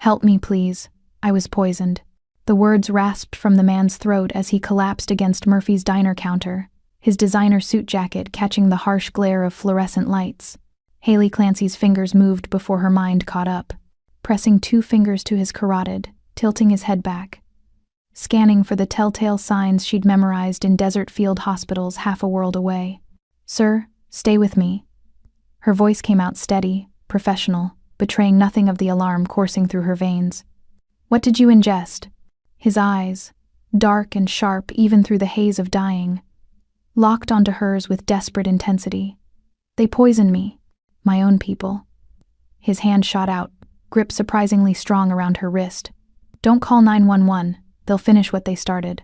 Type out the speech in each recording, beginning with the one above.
"Help me, please. I was poisoned." The words rasped from the man's throat as he collapsed against Murphy's diner counter, his designer suit jacket catching the harsh glare of fluorescent lights. Haley Clancy's fingers moved before her mind caught up, pressing 2 fingers to his carotid, tilting his head back, scanning for the telltale signs she'd memorized in desert field hospitals half a world away. "Sir, stay with me." Her voice came out steady, professional, betraying nothing of the alarm coursing through her veins. "What did you ingest?" His eyes, dark and sharp even through the haze of dying, locked onto hers with desperate intensity. "They poisoned me. My own people." His hand shot out, grip surprisingly strong around her wrist. "Don't call 911. They'll finish what they started."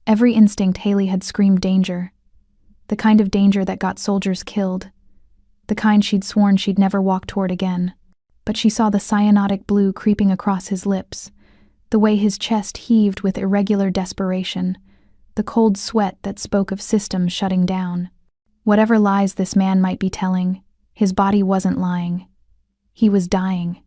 Every instinct Haley had screamed danger. The kind of danger that got soldiers killed. The kind she'd sworn she'd never walk toward again. But she saw the cyanotic blue creeping across his lips, the way his chest heaved with irregular desperation, the cold sweat that spoke of systems shutting down. Whatever lies this man might be telling, his body wasn't lying. He was dying.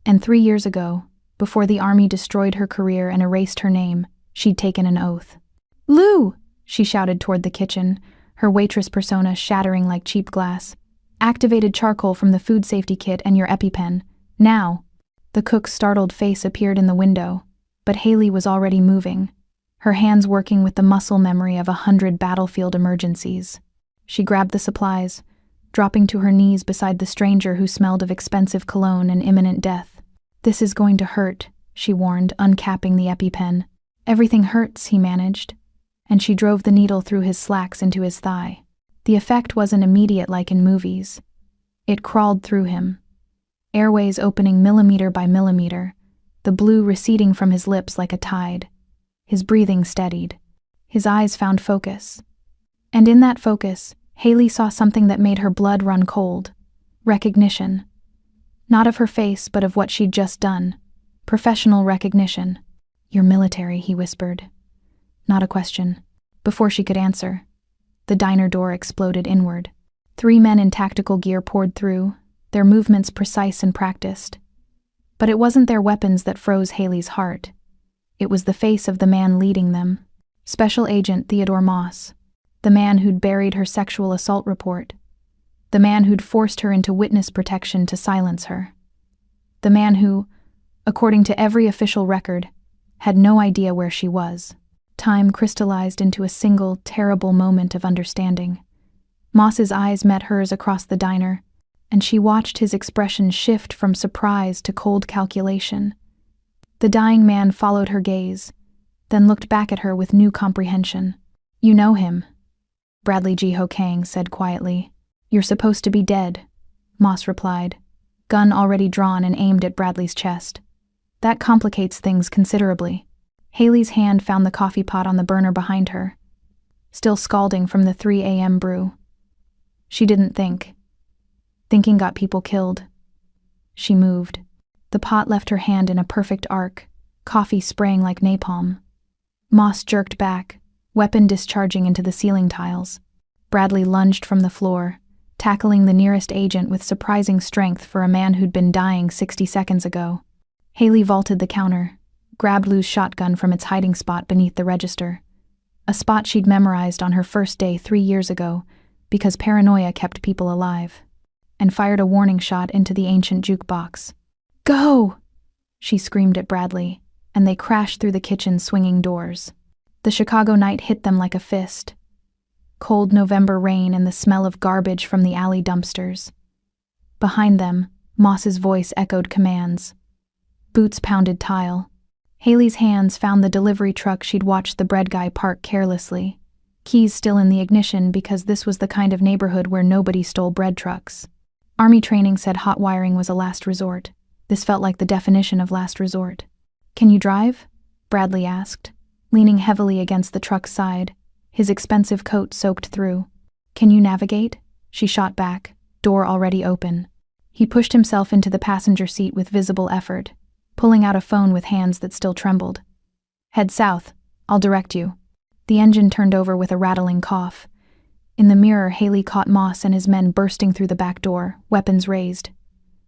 And 3 years ago, before the army destroyed her career and erased her name, she'd taken an oath. "Lou!" she shouted toward the kitchen, her waitress persona shattering like cheap glass. "Activated charcoal from the food safety kit and your EpiPen. Now!" The cook's startled face appeared in the window, but Haley was already moving, her hands working with the muscle memory of 100 battlefield emergencies. She grabbed the supplies, dropping to her knees beside the stranger who smelled of expensive cologne and imminent death. "This is going to hurt," she warned, uncapping the EpiPen. "Everything hurts," he managed, and she drove the needle through his slacks into his thigh. The effect wasn't immediate like in movies. It crawled through him, airways opening millimeter by millimeter, the blue receding from his lips like a tide. His breathing steadied. His eyes found focus. And in that focus, Haley saw something that made her blood run cold. Recognition. Not of her face, but of what she'd just done. Professional recognition. "You're military," he whispered. Not a question. Before she could answer, the diner door exploded inward. 3 men in tactical gear poured through, their movements precise and practiced. But it wasn't their weapons that froze Haley's heart. It was the face of the man leading them. Special Agent Theodore Moss. The man who'd buried her sexual assault report. The man who'd forced her into witness protection to silence her. The man who, according to every official record, had no idea where she was. Time crystallized into a single, terrible moment of understanding. Moss's eyes met hers across the diner, and she watched his expression shift from surprise to cold calculation. The dying man followed her gaze, then looked back at her with new comprehension. "You know him," Bradley G. Ho-Kang said quietly. "You're supposed to be dead," Moss replied, gun already drawn and aimed at Bradley's chest. "That complicates things considerably." Haley's hand found the coffee pot on the burner behind her, still scalding from the 3 a.m. brew. She didn't think. Thinking got people killed. She moved. The pot left her hand in a perfect arc, coffee spraying like napalm. Moss jerked back, weapon discharging into the ceiling tiles. Bradley lunged from the floor, tackling the nearest agent with surprising strength for a man who'd been dying 60 seconds ago. Haley vaulted the counter, grabbed Lou's shotgun from its hiding spot beneath the register, a spot she'd memorized on her first day 3 years ago because paranoia kept people alive, and fired a warning shot into the ancient jukebox. "Go!" she screamed at Bradley, and they crashed through the kitchen's swinging doors. The Chicago night hit them like a fist. Cold November rain and the smell of garbage from the alley dumpsters. Behind them, Moss's voice echoed commands. Boots pounded tile. Haley's hands found the delivery truck she'd watched the bread guy park carelessly, keys still in the ignition because this was the kind of neighborhood where nobody stole bread trucks. Army training said hot wiring was a last resort. This felt like the definition of last resort. "Can you drive?" Bradley asked, leaning heavily against the truck's side, his expensive coat soaked through. "Can you navigate?" she shot back, door already open. He pushed himself into the passenger seat with visible effort, pulling out a phone with hands that still trembled. "Head south. I'll direct you." The engine turned over with a rattling cough. In the mirror, Haley caught Moss and his men bursting through the back door, weapons raised.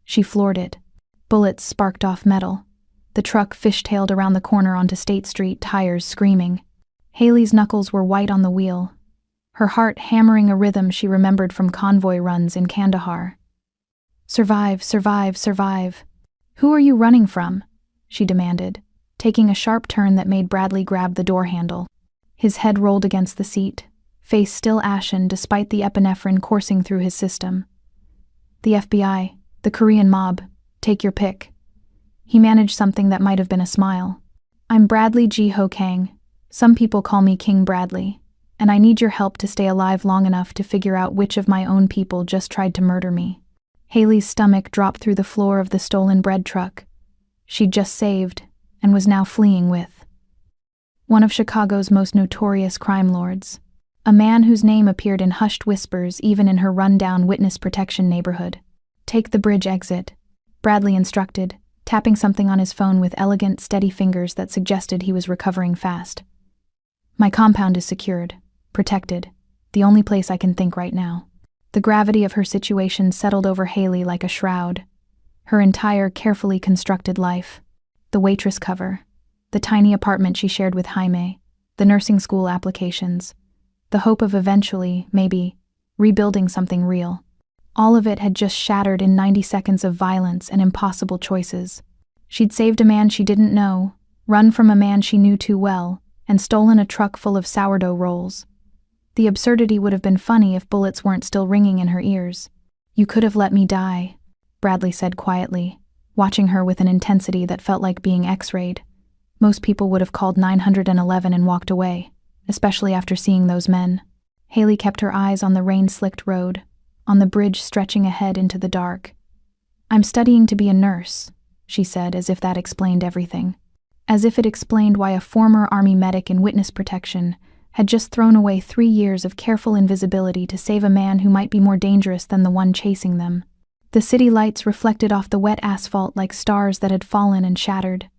She floored it. Bullets sparked off metal. The truck fishtailed around the corner onto State Street, tires screaming. Haley's knuckles were white on the wheel, her heart hammering a rhythm she remembered from convoy runs in Kandahar. "Survive, survive, survive. Who are you running from?" she demanded, taking a sharp turn that made Bradley grab the door handle. His head rolled against the seat, face still ashen despite the epinephrine coursing through his system. "The FBI, the Korean mob, take your pick." He managed something that might have been a smile. "I'm Bradley G. Ho Kang. Some people call me King Bradley, and I need your help to stay alive long enough to figure out which of my own people just tried to murder me." Haley's stomach dropped through the floor of the stolen bread truck she'd just saved and was now fleeing with. One of Chicago's most notorious crime lords, a man whose name appeared in hushed whispers even in her run-down witness protection neighborhood. "Take the bridge exit," Bradley instructed, tapping something on his phone with elegant, steady fingers that suggested he was recovering fast. "My compound is secured, protected, the only place I can think right now." The gravity of her situation settled over Haley like a shroud. Her entire carefully constructed life, the Waitress cover, the tiny apartment she shared with Jaime, the nursing school applications, the hope of eventually, maybe, rebuilding something real. All of it had just shattered in 90 seconds of violence and impossible choices. She'd saved a man she didn't know, run from a man she knew too well, and stolen a truck full of sourdough rolls. The absurdity would have been funny if bullets weren't still ringing in her ears. "You could have let me die," Bradley said quietly, watching her with an intensity that felt like being X-rayed. Most people would have called 911 and walked away, especially after seeing those men. Haley kept her eyes on the rain-slicked road, on the bridge stretching ahead into the dark. "I'm studying to be a nurse," she said, as if that explained everything. As if it explained why a former Army medic in witness protection had just thrown away 3 years of careful invisibility to save a man who might be more dangerous than the one chasing them. The city lights reflected off the wet asphalt like stars that had fallen and shattered.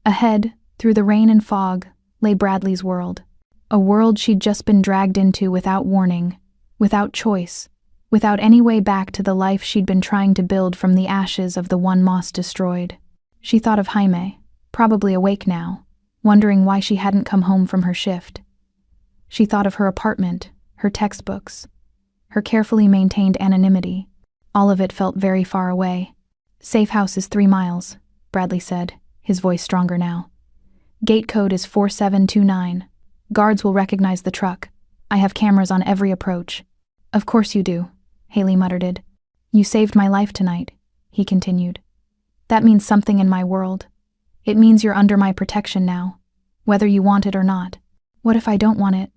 Ahead, through the rain and fog, lay Bradley's world. A world she'd just been dragged into without warning, without choice, without any way back to the life she'd been trying to build from the ashes of the one Moss destroyed. She thought of Jaime, probably awake now, wondering why she hadn't come home from her shift. She thought of her apartment, her textbooks, her carefully maintained anonymity. All of it felt very far away. "Safe house is 3 miles, Bradley said, his voice stronger now. "Gate code is 4729. Guards will recognize the truck. I have cameras on every approach." "Of course you do," Haley muttered. "You saved my life tonight," he continued. "That means something in my world. It means you're under my protection now, whether you want it or not." "What if I don't want it?"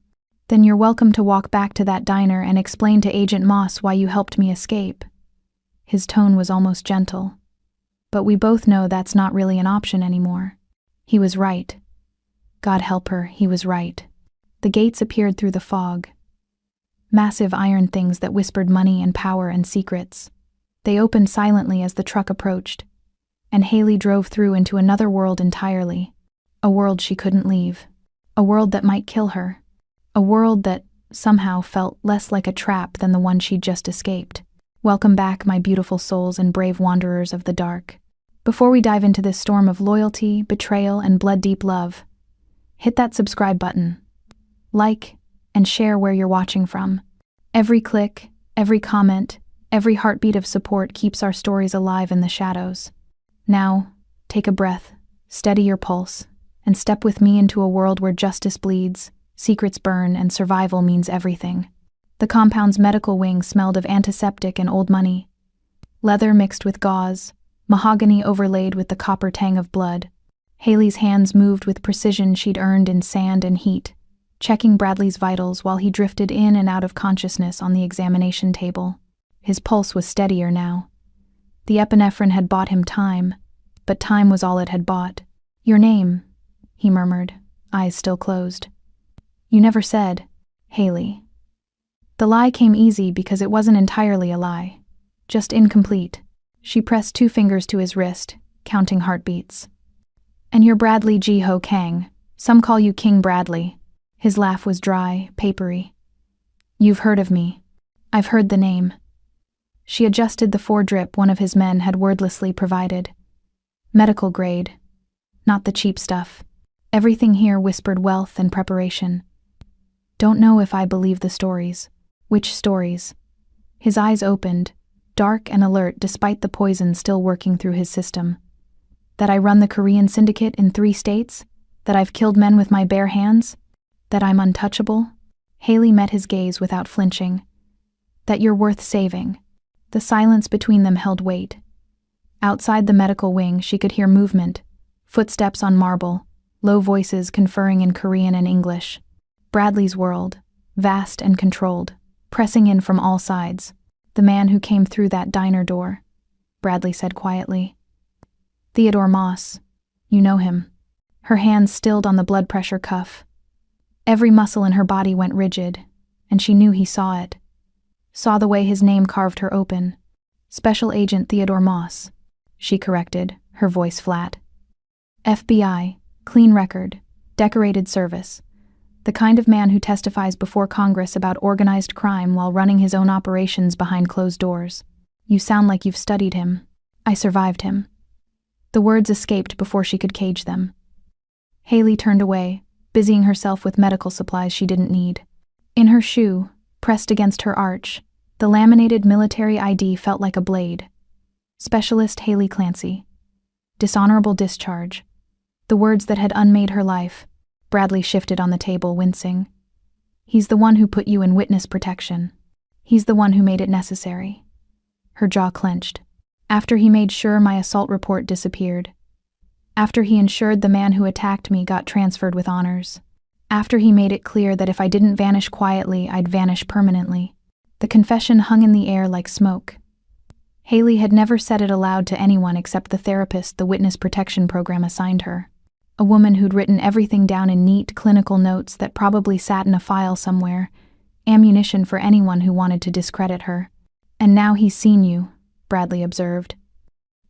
"Then you're welcome to walk back to that diner and explain to Agent Moss why you helped me escape." His tone was almost gentle. "But we both know that's not really an option anymore." He was right. God help her, he was right. The gates appeared through the fog. Massive iron things that whispered money and power and secrets. They opened silently as the truck approached, and Haley drove through into another world entirely. A world she couldn't leave. A world that might kill her. A world that somehow felt less like a trap than the one she'd just escaped. Welcome back, my beautiful souls and brave wanderers of the dark. Before we dive into this storm of loyalty, betrayal, and blood-deep love, hit that subscribe button. Like and share where you're watching from. Every click, every comment, every heartbeat of support keeps our stories alive in the shadows. Now, take a breath, steady your pulse, and step with me into a world where justice bleeds, secrets burn, and survival means everything. The compound's medical wing smelled of antiseptic and old money. Leather mixed with gauze, mahogany overlaid with the copper tang of blood. Haley's hands moved with precision she'd earned in sand and heat, checking Bradley's vitals while he drifted in and out of consciousness on the examination table. His pulse was steadier now. The epinephrine had bought him time, but time was all it had bought. "Your name," he murmured, eyes still closed. "You never said, Haley." The lie came easy because it wasn't entirely a lie, just incomplete. She pressed 2 fingers to his wrist, counting heartbeats. "And you're Bradley G. Ho Kang. Some call you King Bradley." His laugh was dry, papery. "You've heard of me. I've heard the name." She adjusted the 4-drip one of his men had wordlessly provided. "Medical grade. not the cheap stuff. Everything here whispered wealth and preparation. Don't know if I believe the stories. Which stories? His eyes opened, dark and alert despite the poison still working through his system. That I run the Korean syndicate in 3 states? That I've killed men with my bare hands? That I'm untouchable? Haley met his gaze without flinching. That you're worth saving. The silence between them held weight. Outside the medical wing, she could hear movement, footsteps on marble, low voices conferring in Korean and English. Bradley's world, vast and controlled, pressing in from all sides. The man who came through that diner door, Bradley said quietly. Theodore Moss. You know him. Her hands stilled on the blood pressure cuff. Every muscle in her body went rigid, and she knew he saw it. Saw the way his name carved her open. Special Agent Theodore Moss, she corrected, her voice flat. FBI, clean record, decorated service. The kind of man who testifies before Congress about organized crime while running his own operations behind closed doors. You sound like you've studied him. I survived him. The words escaped before she could cage them. Haley turned away, busying herself with medical supplies she didn't need. In her shoe, pressed against her arch, the laminated military ID felt like a blade. Specialist Haley Clancy. Dishonorable discharge. The words that had unmade her life. Bradley shifted on the table, wincing. He's the one who put you in witness protection. He's the one who made it necessary. Her jaw clenched. After he made sure my assault report disappeared. After he ensured the man who attacked me got transferred with honors. After he made it clear that if I didn't vanish quietly, I'd vanish permanently. The confession hung in the air like smoke. Haley had never said it aloud to anyone except the therapist the witness protection program assigned her. A woman who'd written everything down in neat, clinical notes that probably sat in a file somewhere, ammunition for anyone who wanted to discredit her. And now he's seen you, Bradley observed.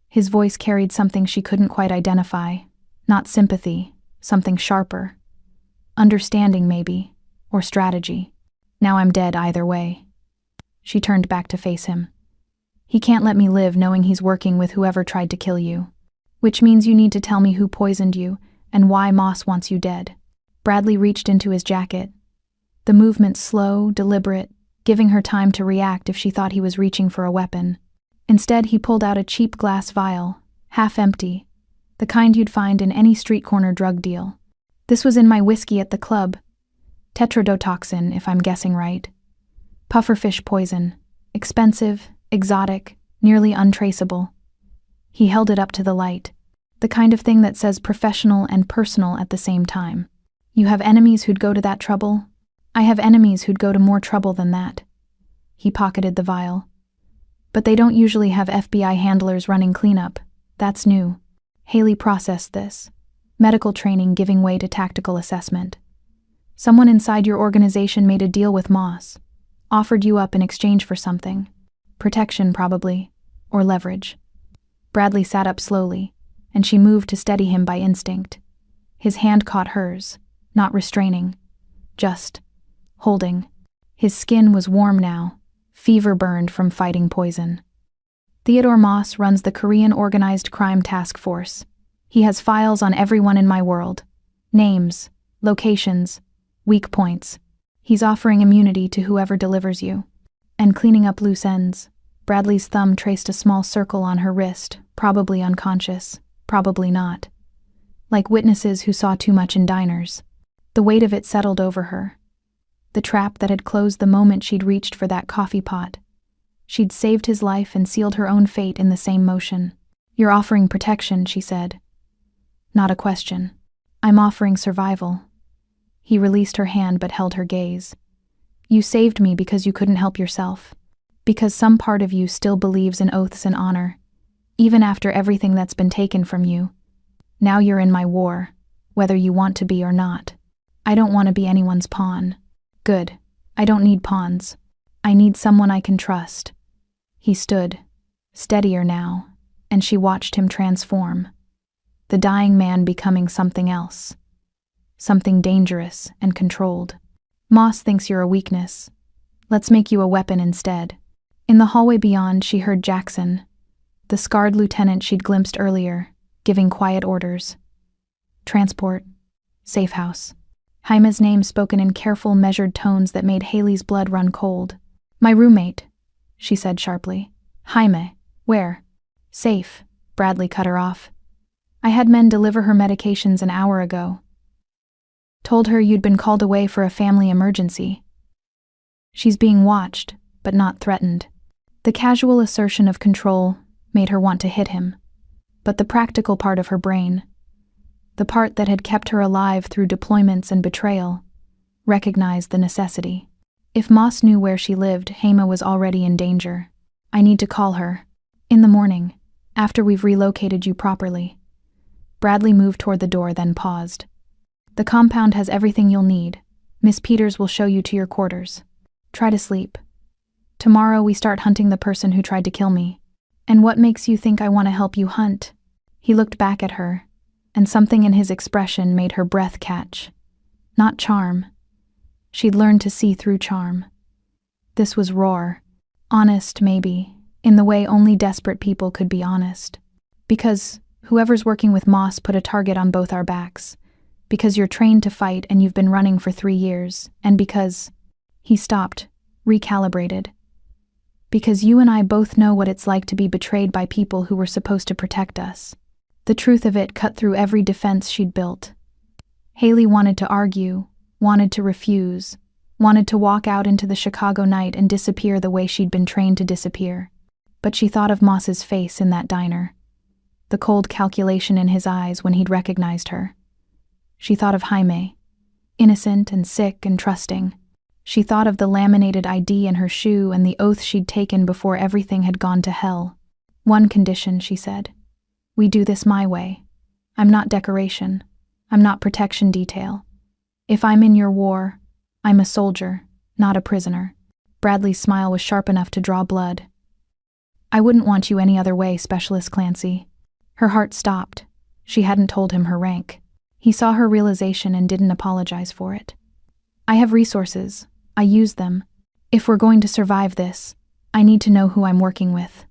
His voice carried something she couldn't quite identify. Not sympathy, something sharper. Understanding, maybe, or strategy. Now I'm dead either way. She turned back to face him. He can't let me live knowing he's working with whoever tried to kill you. Which means you need to tell me who poisoned you and why Moss wants you dead. Bradley reached into his jacket. The movement slow, deliberate, giving her time to react if she thought he was reaching for a weapon. Instead, he pulled out a cheap glass vial, half empty, the kind you'd find in any street corner drug deal. This was in my whiskey at the club. Tetrodotoxin, if I'm guessing right. Pufferfish poison. Expensive, exotic, nearly untraceable. He held it up to the light. The kind of thing that says professional and personal at the same time. You have enemies who'd go to that trouble? I have enemies who'd go to more trouble than that. He pocketed the vial. But they don't usually have FBI handlers running cleanup. That's new. Haley processed this. Medical training giving way to tactical assessment. Someone inside your organization made a deal with Moss. Offered you up in exchange for something. Protection, probably. Or leverage. Bradley sat up slowly, and she moved to steady him by instinct. His hand caught hers, not restraining. Just holding. His skin was warm now. Fever burned from fighting poison. Theodore Moss runs the Korean Organized Crime Task Force. He has files on everyone in my world. Names, locations, weak points. He's offering immunity to whoever delivers you. And cleaning up loose ends. Bradley's thumb traced a small circle on her wrist, probably unconscious, probably not. Like witnesses who saw too much in diners. The weight of it settled over her. The trap that had closed the moment she'd reached for that coffee pot. She'd saved his life and sealed her own fate in the same motion. You're offering protection, she said. Not a question. I'm offering survival. He released her hand but held her gaze. You saved me because you couldn't help yourself. Because some part of you still believes in oaths and honor. Even after everything that's been taken from you. Now you're in my war, whether you want to be or not. I don't want to be anyone's pawn. Good. I don't need pawns. I need someone I can trust. He stood, steadier now, and she watched him transform. The dying man becoming something else. Something dangerous and controlled. Moss thinks you're a weakness. Let's make you a weapon instead. In the hallway beyond, she heard Jackson, the scarred lieutenant she'd glimpsed earlier, giving quiet orders. Transport. Safe house. Jaime's name spoken in careful, measured tones that made Haley's blood run cold. My roommate, she said sharply. Jaime, where? Safe, Bradley cut her off. I had men deliver her medications an hour ago. Told her you'd been called away for a family emergency. She's being watched, but not threatened. The casual assertion of control made her want to hit him. But the practical part of her brain, the part that had kept her alive through deployments and betrayal, recognized the necessity. If Moss knew where she lived, Jaime was already in danger. I need to call her. In the morning, after we've relocated you properly. Bradley moved toward the door, then paused. The compound has everything you'll need. Miss Peters will show you to your quarters. Try to sleep. Tomorrow we start hunting the person who tried to kill me. And what makes you think I want to help you hunt? He looked back at her, and something in his expression made her breath catch. Not charm. She'd learned to see through charm. This was raw. Honest, maybe, in the way only desperate people could be honest. Because whoever's working with Moss put a target on both our backs. Because you're trained to fight and you've been running for 3 years. And because... He stopped, recalibrated. Because you and I both know what it's like to be betrayed by people who were supposed to protect us. The truth of it cut through every defense she'd built. Haley wanted to argue, wanted to refuse, wanted to walk out into the Chicago night and disappear the way she'd been trained to disappear. But she thought of Moss's face in that diner. The cold calculation in his eyes when he'd recognized her. She thought of Jaime, innocent and sick and trusting. She thought of the laminated ID in her shoe and the oath she'd taken before everything had gone to hell. One condition, she said. We do this my way. I'm not decoration. I'm not protection detail. If I'm in your war, I'm a soldier, not a prisoner. Bradley's smile was sharp enough to draw blood. I wouldn't want you any other way, Specialist Clancy. Her heart stopped. She hadn't told him her rank. He saw her realization and didn't apologize for it. I have resources. I use them. If we're going to survive this, I need to know who I'm working with.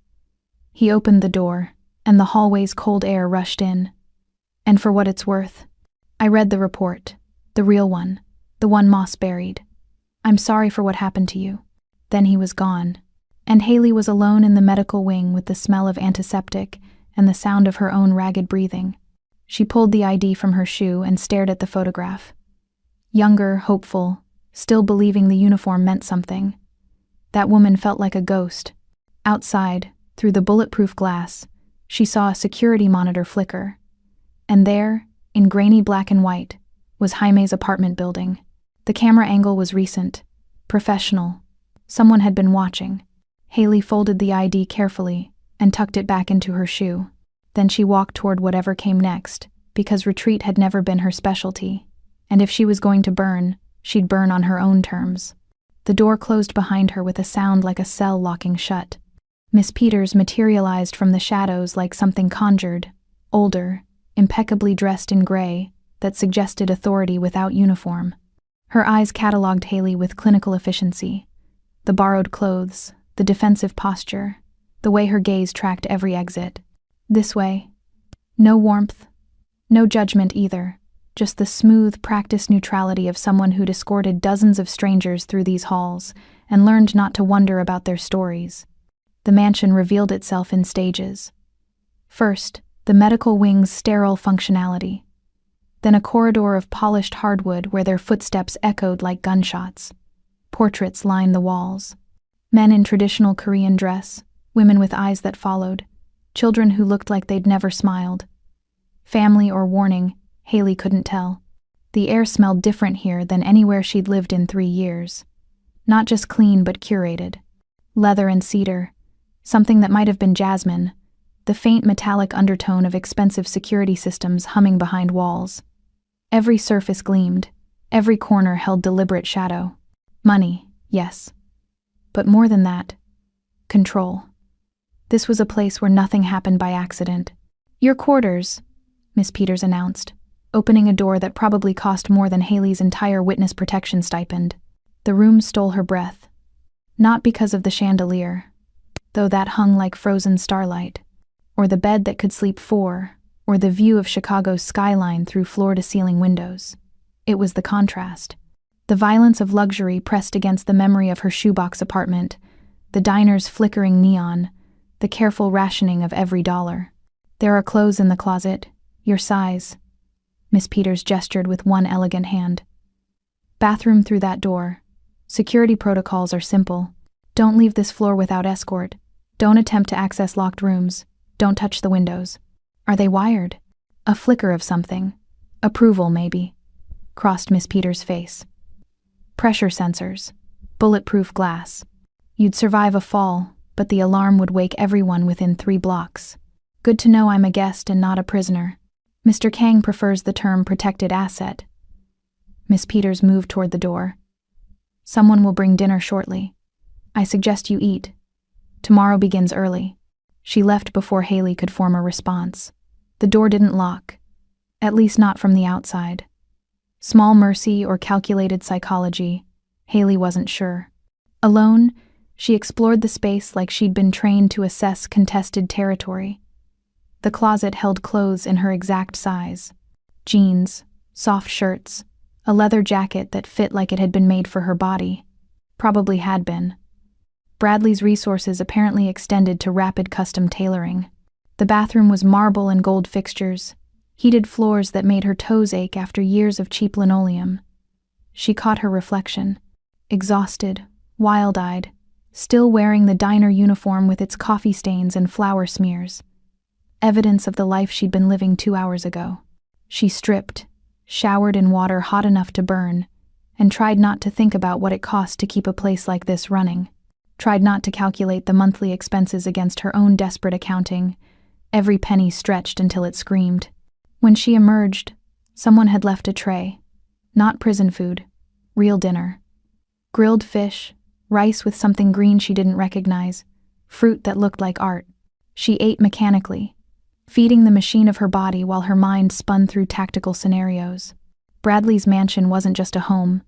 He opened the door, and the hallway's cold air rushed in. And for what it's worth, I read the report, the real one, the one Moss buried. I'm sorry for what happened to you. Then he was gone, and Haley was alone in the medical wing with the smell of antiseptic and the sound of her own ragged breathing. She pulled the ID from her shoe and stared at the photograph. Younger, hopeful, still believing the uniform meant something. That woman felt like a ghost. Outside, through the bulletproof glass, she saw a security monitor flicker. And there, in grainy black and white, was Jaime's apartment building. The camera angle was recent, professional. Someone had been watching. Haley folded the ID carefully and tucked it back into her shoe. Then she walked toward whatever came next, because retreat had never been her specialty. And if she was going to burn, she'd burn on her own terms. The door closed behind her with a sound like a cell locking shut. Miss Peters materialized from the shadows like something conjured, older, impeccably dressed in gray, that suggested authority without uniform. Her eyes cataloged Haley with clinical efficiency. The borrowed clothes, the defensive posture, the way her gaze tracked every exit. This way. No warmth, no judgment either, just the smooth, practiced neutrality of someone who'd escorted dozens of strangers through these halls and learned not to wonder about their stories. The mansion revealed itself in stages. First, the medical wing's sterile functionality. Then a corridor of polished hardwood where their footsteps echoed like gunshots. Portraits lined the walls. Men in traditional Korean dress, women with eyes that followed, children who looked like they'd never smiled. Family or warning, Haley couldn't tell. The air smelled different here than anywhere she'd lived in 3 years. Not just clean but curated. Leather and cedar, something that might have been jasmine, the faint metallic undertone of expensive security systems humming behind walls. Every surface gleamed, every corner held deliberate shadow. Money, yes. But more than that, control. This was a place where nothing happened by accident. Your quarters, Miss Peters announced, opening a door that probably cost more than Haley's entire witness protection stipend. The room stole her breath. Not because of the chandelier, though that hung like frozen starlight, or the bed that could sleep 4, or the view of Chicago's skyline through floor-to-ceiling windows. It was the contrast. The violence of luxury pressed against the memory of her shoebox apartment, the diner's flickering neon, the careful rationing of every dollar. "There are clothes in the closet, your size." Miss Peters gestured with one elegant hand. "Bathroom through that door. Security protocols are simple. Don't leave this floor without escort. Don't attempt to access locked rooms. Don't touch the windows." "Are they wired?" A flicker of something. Approval, maybe. Crossed Miss Peters' face. "Pressure sensors. Bulletproof glass. You'd survive a fall, but the alarm would wake everyone within 3 blocks. Good to know I'm a guest and not a prisoner. Mr. Kang prefers the term protected asset." Miss Peters moved toward the door. "Someone will bring dinner shortly. I suggest you eat. Tomorrow begins early." She left before Haley could form a response. The door didn't lock, at least not from the outside. Small mercy or calculated psychology, Haley wasn't sure. Alone, she explored the space like she'd been trained to assess contested territory. The closet held clothes in her exact size. Jeans, soft shirts, a leather jacket that fit like it had been made for her body. Probably had been. Bradley's resources apparently extended to rapid custom tailoring. The bathroom was marble and gold fixtures, heated floors that made her toes ache after years of cheap linoleum. She caught her reflection, exhausted, wild-eyed, still wearing the diner uniform with its coffee stains and flour smears. Evidence of the life she'd been living 2 hours ago. She stripped, showered in water hot enough to burn, and tried not to think about what it cost to keep a place like this running. Tried not to calculate the monthly expenses against her own desperate accounting, every penny stretched until it screamed. When she emerged, someone had left a tray. Not prison food, real dinner. Grilled fish, rice with something green she didn't recognize, fruit that looked like art. She ate mechanically, feeding the machine of her body while her mind spun through tactical scenarios. Bradley's mansion wasn't just a home,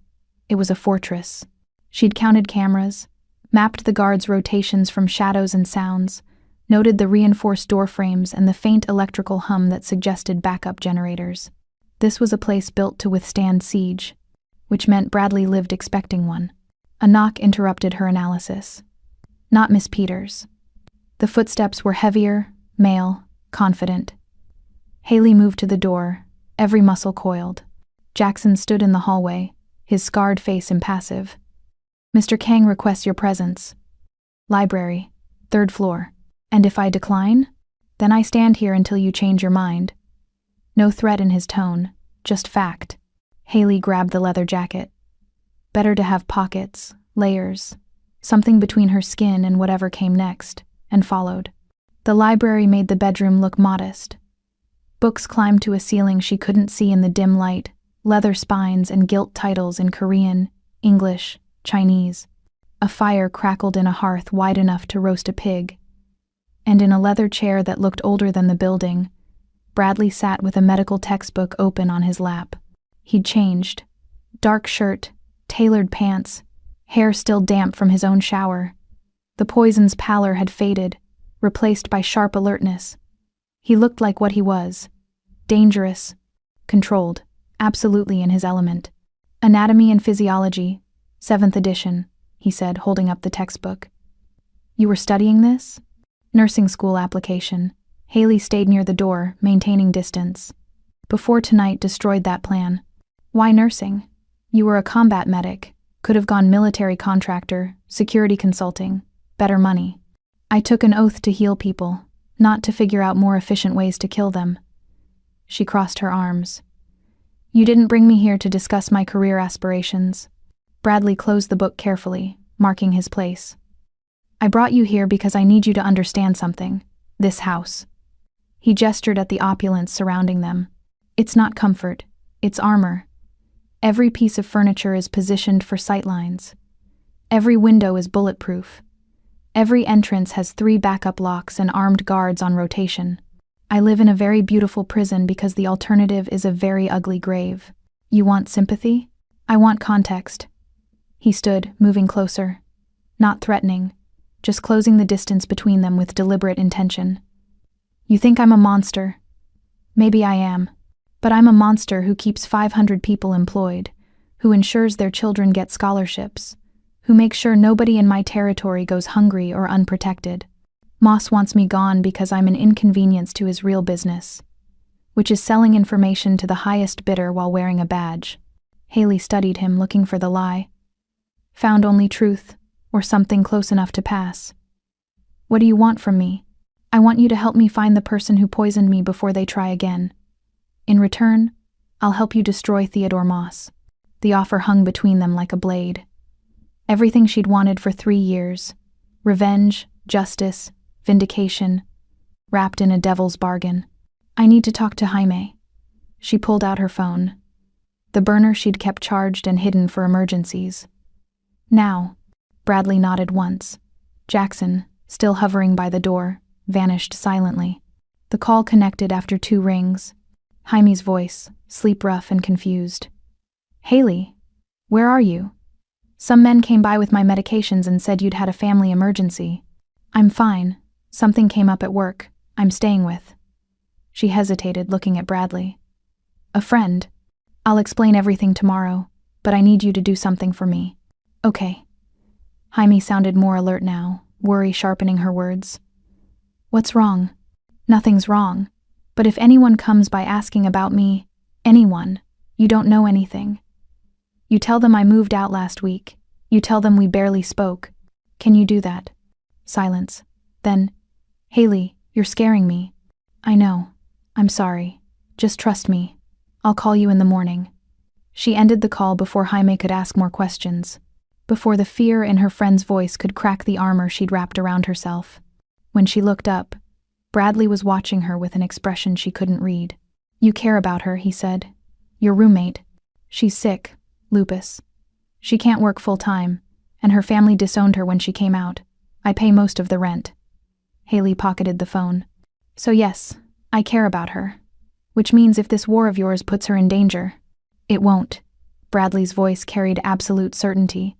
it was a fortress. She'd counted cameras, mapped the guards' rotations from shadows and sounds, noted the reinforced door frames and the faint electrical hum that suggested backup generators. This was a place built to withstand siege, which meant Bradley lived expecting one. A knock interrupted her analysis. Not Miss Peters. The footsteps were heavier, male, confident. Haley moved to the door, every muscle coiled. Jackson stood in the hallway, his scarred face impassive. "Mr. Kang requests your presence. Library, 3rd floor. And if I decline, then I stand here until you change your mind." No threat in his tone, just fact. Haley grabbed the leather jacket. Better to have pockets, layers, something between her skin and whatever came next, and followed. The library made the bedroom look modest. Books climbed to a ceiling she couldn't see in the dim light, leather spines and gilt titles in Korean, English, Chinese. A fire crackled in a hearth wide enough to roast a pig. And in a leather chair that looked older than the building, Bradley sat with a medical textbook open on his lap. He'd changed. Dark shirt, tailored pants, hair still damp from his own shower. The poison's pallor had faded, replaced by sharp alertness. He looked like what he was. Dangerous, controlled, absolutely in his element. "Anatomy and Physiology, 7th edition," he said, holding up the textbook. "You were studying this?" "Nursing school application." Haley stayed near the door, maintaining distance. "Before tonight destroyed that plan." "Why nursing? You were a combat medic. Could have gone military contractor, security consulting, better money." "I took an oath to heal people, not to figure out more efficient ways to kill them." She crossed her arms. "You didn't bring me here to discuss my career aspirations." Bradley closed the book carefully, marking his place. "I brought you here because I need you to understand something. This house." He gestured at the opulence surrounding them. "It's not comfort, it's armor. Every piece of furniture is positioned for sightlines. Every window is bulletproof. Every entrance has 3 backup locks and armed guards on rotation. I live in a very beautiful prison because the alternative is a very ugly grave. You want sympathy? I want context." He stood, moving closer. Not threatening, just closing the distance between them with deliberate intention. "You think I'm a monster. Maybe I am. But I'm a monster who keeps 500 people employed, who ensures their children get scholarships, who makes sure nobody in my territory goes hungry or unprotected. Moss wants me gone because I'm an inconvenience to his real business, which is selling information to the highest bidder while wearing a badge. Haley studied him, looking for the lie. Found only truth, or something close enough to pass. What do you want from me? I want you to help me find the person who poisoned me before they try again. In return, I'll help you destroy Theodore Moss. The offer hung between them like a blade. Everything she'd wanted for 3 years. Revenge, justice, vindication, wrapped in a devil's bargain. I need to talk to Jaime. She pulled out her phone. The burner she'd kept charged and hidden for emergencies. Now, Bradley nodded once. Jackson, still hovering by the door, vanished silently. The call connected after 2 rings. Jaime's voice, sleep-rough and confused. Haley, where are you? Some men came by with my medications and said you'd had a family emergency. I'm fine. Something came up at work. I'm staying with. She hesitated, looking at Bradley. A friend. I'll explain everything tomorrow, but I need you to do something for me. Okay. Jaime sounded more alert now, worry sharpening her words. What's wrong? Nothing's wrong. But if anyone comes by asking about me, anyone, you don't know anything. You tell them I moved out last week. You tell them we barely spoke. Can you do that? Silence. Then, Haley, you're scaring me. I know. I'm sorry. Just trust me. I'll call you in the morning. She ended the call before Jaime could ask more questions, before the fear in her friend's voice could crack the armor she'd wrapped around herself. When she looked up, Bradley was watching her with an expression she couldn't read. You care about her, he said. Your roommate. She's sick, lupus. She can't work full-time, and her family disowned her when she came out. I pay most of the rent. Haley pocketed the phone. So yes, I care about her. Which means if this war of yours puts her in danger, it won't. Bradley's voice carried absolute certainty.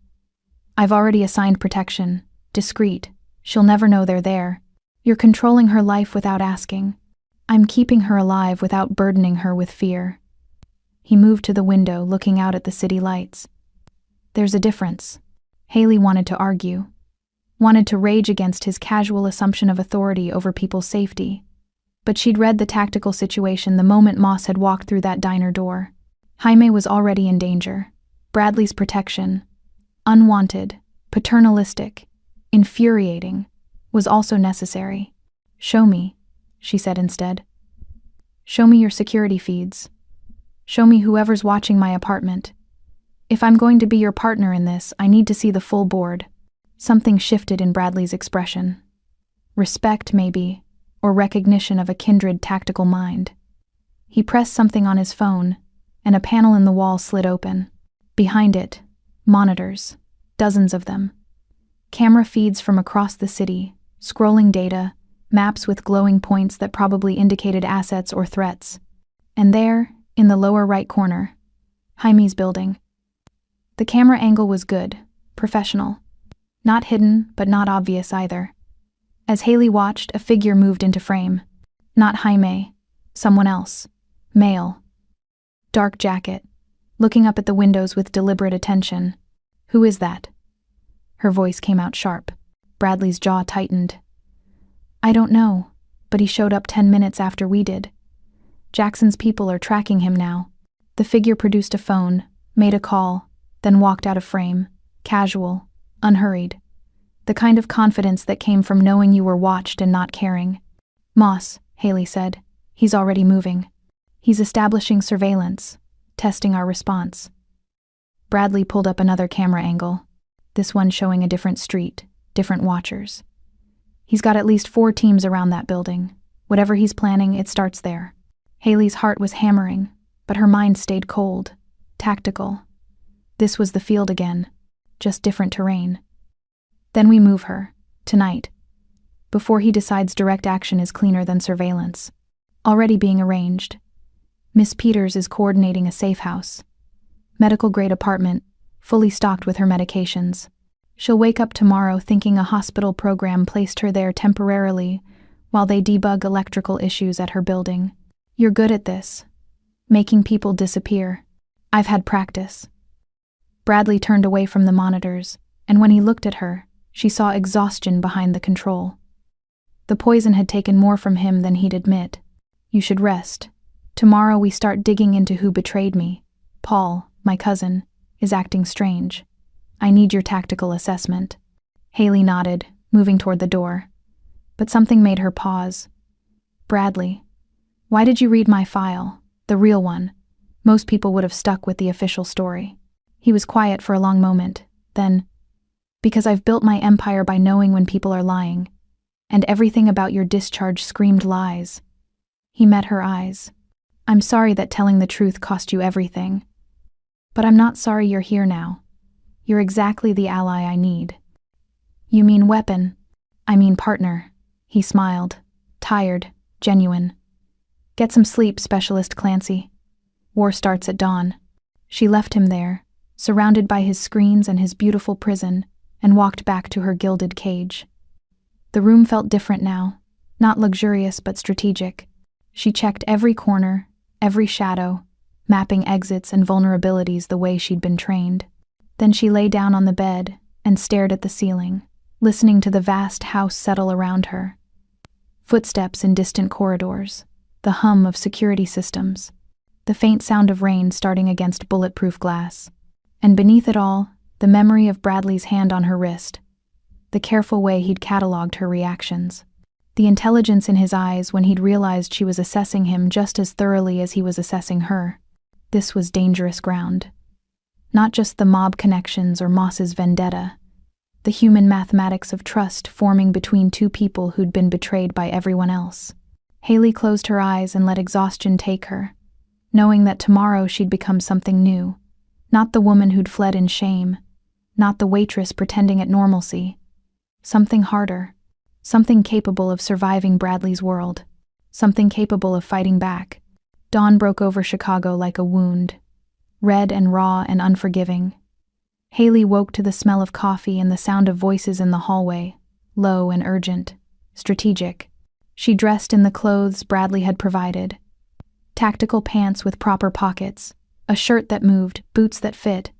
I've already assigned protection. Discreet. She'll never know they're there. You're controlling her life without asking. I'm keeping her alive without burdening her with fear. He moved to the window, looking out at the city lights. There's a difference. Haley wanted to argue. Wanted to rage against his casual assumption of authority over people's safety. But she'd read the tactical situation the moment Moss had walked through that diner door. Jaime was already in danger. Bradley's protection, unwanted, paternalistic, infuriating, was also necessary. Show me, she said instead. Show me your security feeds. Show me whoever's watching my apartment. If I'm going to be your partner in this, I need to see the full board. Something shifted in Bradley's expression. Respect, maybe, or recognition of a kindred tactical mind. He pressed something on his phone, and a panel in the wall slid open. Behind it, monitors, dozens of them. Camera feeds from across the city, scrolling data, maps with glowing points that probably indicated assets or threats. And there, in the lower right corner, Jaime's building. The camera angle was good, professional. Not hidden, but not obvious either. As Haley watched, a figure moved into frame. Not Jaime, someone else. Male. Dark jacket, looking up at the windows with deliberate attention. Who is that? Her voice came out sharp. Bradley's jaw tightened. I don't know, but he showed up 10 minutes after we did. Jackson's people are tracking him now. The figure produced a phone, made a call, then walked out of frame, casual, unhurried. The kind of confidence that came from knowing you were watched and not caring. Moss, Haley said. He's already moving. He's establishing surveillance, testing our response. Bradley pulled up another camera angle, this one showing a different street, different watchers. He's got at least 4 teams around that building. Whatever he's planning, it starts there. Haley's heart was hammering, but her mind stayed cold, tactical. This was the field again, just different terrain. Then we move her, tonight, before he decides direct action is cleaner than surveillance. Already being arranged. Miss Peters is coordinating a safe house. Medical-grade apartment, fully stocked with her medications. She'll wake up tomorrow thinking a hospital program placed her there temporarily while they debug electrical issues at her building. You're good at this. Making people disappear. I've had practice. Bradley turned away from the monitors, and when he looked at her, she saw exhaustion behind the control. The poison had taken more from him than he'd admit. You should rest. Tomorrow we start digging into who betrayed me. Paul, my cousin, is acting strange. I need your tactical assessment. Haley nodded, moving toward the door. But something made her pause. Bradley, why did you read my file, the real one? Most people would have stuck with the official story. He was quiet for a long moment, then, because I've built my empire by knowing when people are lying, and everything about your discharge screamed lies. He met her eyes. I'm sorry that telling the truth cost you everything. But I'm not sorry you're here now. You're exactly the ally I need. You mean weapon? I mean partner. He smiled. Tired, genuine. Get some sleep, Specialist Clancy. War starts at dawn. She left him there, surrounded by his screens and his beautiful prison, and walked back to her gilded cage. The room felt different now, not luxurious but strategic. She checked every corner, every shadow, mapping exits and vulnerabilities the way she'd been trained. Then she lay down on the bed and stared at the ceiling, listening to the vast house settle around her. Footsteps in distant corridors, the hum of security systems, the faint sound of rain starting against bulletproof glass. And beneath it all, the memory of Bradley's hand on her wrist, the careful way he'd catalogued her reactions, the intelligence in his eyes when he'd realized she was assessing him just as thoroughly as he was assessing her. This was dangerous ground. Not just the mob connections or Moss's vendetta, the human mathematics of trust forming between two people who'd been betrayed by everyone else. Haley closed her eyes and let exhaustion take her, knowing that tomorrow she'd become something new. Not the woman who'd fled in shame, not the waitress pretending at normalcy. Something harder, something capable of surviving Bradley's world, something capable of fighting back. Dawn broke over Chicago like a wound, red and raw and unforgiving. Haley woke to the smell of coffee and the sound of voices in the hallway, low and urgent, strategic. She dressed in the clothes Bradley had provided. Tactical pants with proper pockets, a shirt that moved, boots that fit.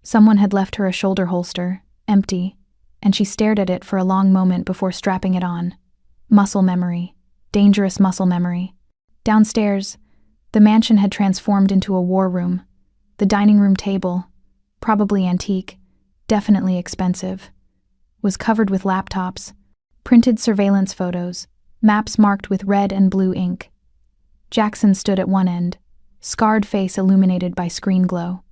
Someone had left her a shoulder holster, empty, and she stared at it for a long moment before strapping it on. Muscle memory. Dangerous muscle memory. Downstairs, the mansion had transformed into a war room. The dining room table, probably antique, definitely expensive, was covered with laptops, printed surveillance photos, maps marked with red and blue ink. Jackson stood at one end, scarred face illuminated by screen glow.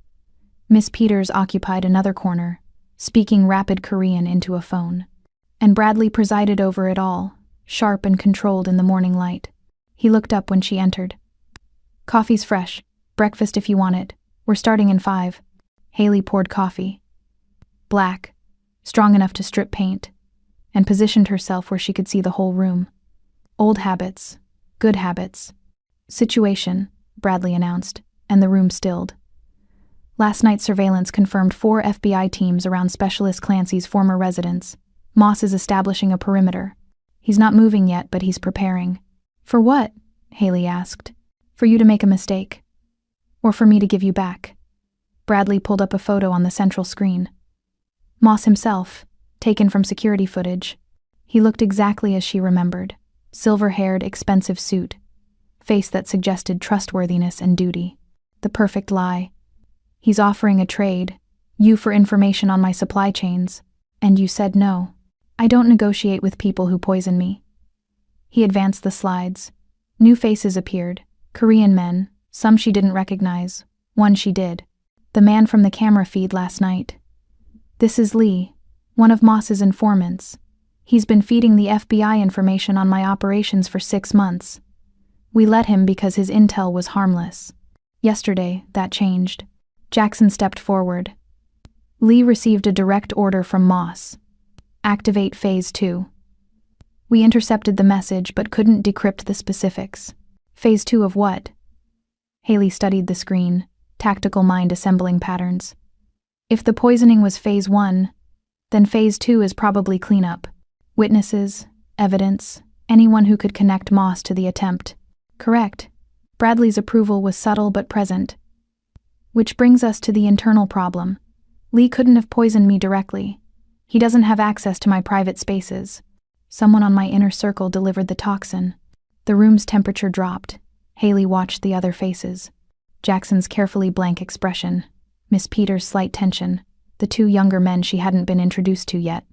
Miss Peters occupied another corner, speaking rapid Korean into a phone. And Bradley presided over it all, sharp and controlled in the morning light. He looked up when she entered. Coffee's fresh. Breakfast if you want it. We're starting in 5. Haley poured coffee. Black, strong enough to strip paint, and positioned herself where she could see the whole room. Old habits, good habits. Situation, Bradley announced, and the room stilled. Last night's surveillance confirmed 4 FBI teams around Specialist Clancy's former residence. Moss is establishing a perimeter. He's not moving yet, but he's preparing. For what? Haley asked. For you to make a mistake. Or for me to give you back. Bradley pulled up a photo on the central screen. Moss himself, taken from security footage. He looked exactly as she remembered. Silver-haired, expensive suit. Face that suggested trustworthiness and duty. The perfect lie. He's offering a trade, you for information on my supply chains, and you said no. I don't negotiate with people who poison me. He advanced the slides. New faces appeared, Korean men, some she didn't recognize, one she did. The man from the camera feed last night. This is Lee, one of Moss's informants. He's been feeding the FBI information on my operations for 6 months. We let him because his intel was harmless. Yesterday, that changed. Jackson stepped forward. Lee received a direct order from Moss. Activate Phase 2. We intercepted the message but couldn't decrypt the specifics. Phase 2 of what? Haley studied the screen, tactical mind assembling patterns. If the poisoning was Phase 1, then Phase 2 is probably cleanup. Witnesses, evidence, anyone who could connect Moss to the attempt. Correct. Bradley's approval was subtle but present. Which brings us to the internal problem. Lee couldn't have poisoned me directly. He doesn't have access to my private spaces. Someone on my inner circle delivered the toxin. The room's temperature dropped. Haley watched the other faces. Jackson's carefully blank expression. Miss Peters' slight tension. The two younger men she hadn't been introduced to yet.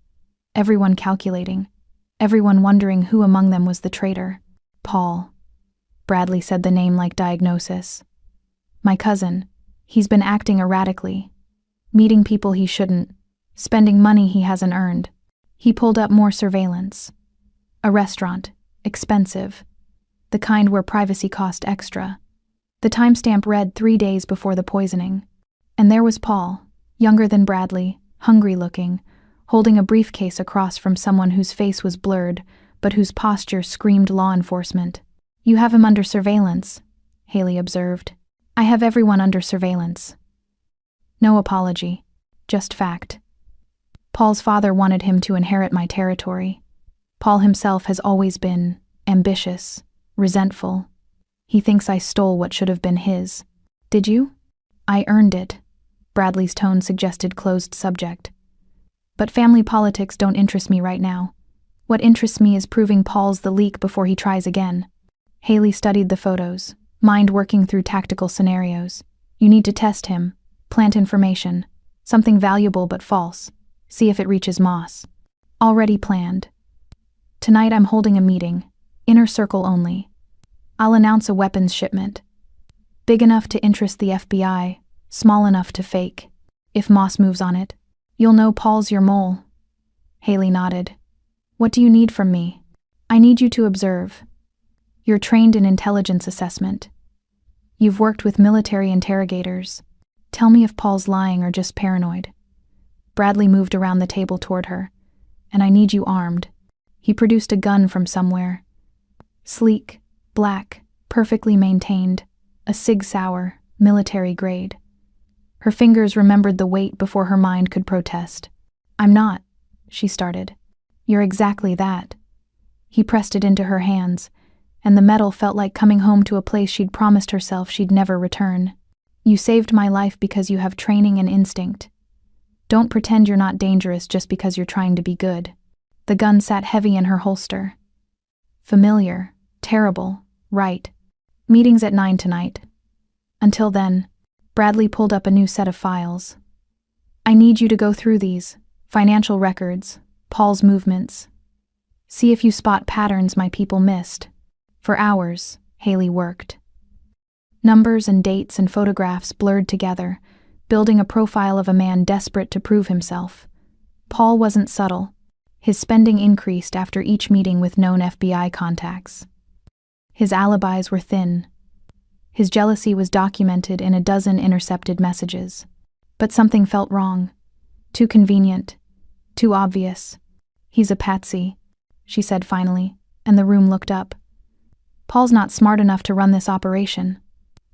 Everyone calculating. Everyone wondering who among them was the traitor. Paul. Bradley said the name like diagnosis. My cousin. He's been acting erratically. Meeting people he shouldn't. Spending money he hasn't earned. He pulled up more surveillance. A restaurant. Expensive. The kind where privacy cost extra. The timestamp read 3 days before the poisoning. And there was Paul, younger than Bradley, hungry-looking, holding a briefcase across from someone whose face was blurred, but whose posture screamed law enforcement. You have him under surveillance, Haley observed. I have everyone under surveillance. No apology, just fact. Paul's father wanted him to inherit my territory. Paul himself has always been ambitious, resentful. He thinks I stole what should have been his. Did you? I earned it. Bradley's tone suggested closed subject. But family politics don't interest me right now. What interests me is proving Paul's the leak before he tries again. Haley studied the photos, mind working through tactical scenarios. You need to test him, plant information, something valuable but false. See if it reaches Moss. Already planned. Tonight I'm holding a meeting, inner circle only. I'll announce a weapons shipment. Big enough to interest the FBI, small enough to fake. If Moss moves on it, you'll know Paul's your mole. Haley nodded. What do you need from me? I need you to observe. You're trained in intelligence assessment. You've worked with military interrogators. Tell me if Paul's lying or just paranoid. Bradley moved around the table toward her. And I need you armed. He produced a gun from somewhere. Sleek, black, perfectly maintained, a Sig Sauer, military grade. Her fingers remembered the weight before her mind could protest. I'm not, she started. You're exactly that. He pressed it into her hands, and the metal felt like coming home to a place she'd promised herself she'd never return. You saved my life because you have training and instinct. Don't pretend you're not dangerous just because you're trying to be good. The gun sat heavy in her holster. Familiar, terrible, right. Meeting's at 9 tonight. Until then, Bradley pulled up a new set of files. I need you to go through these, financial records, Paul's movements. See if you spot patterns my people missed. For hours, Haley worked. Numbers and dates and photographs blurred together, building a profile of a man desperate to prove himself. Paul wasn't subtle. His spending increased after each meeting with known FBI contacts. His alibis were thin. His jealousy was documented in a dozen intercepted messages. But something felt wrong. Too convenient. Too obvious. He's a patsy, she said finally, and the room looked up. Paul's not smart enough to run this operation.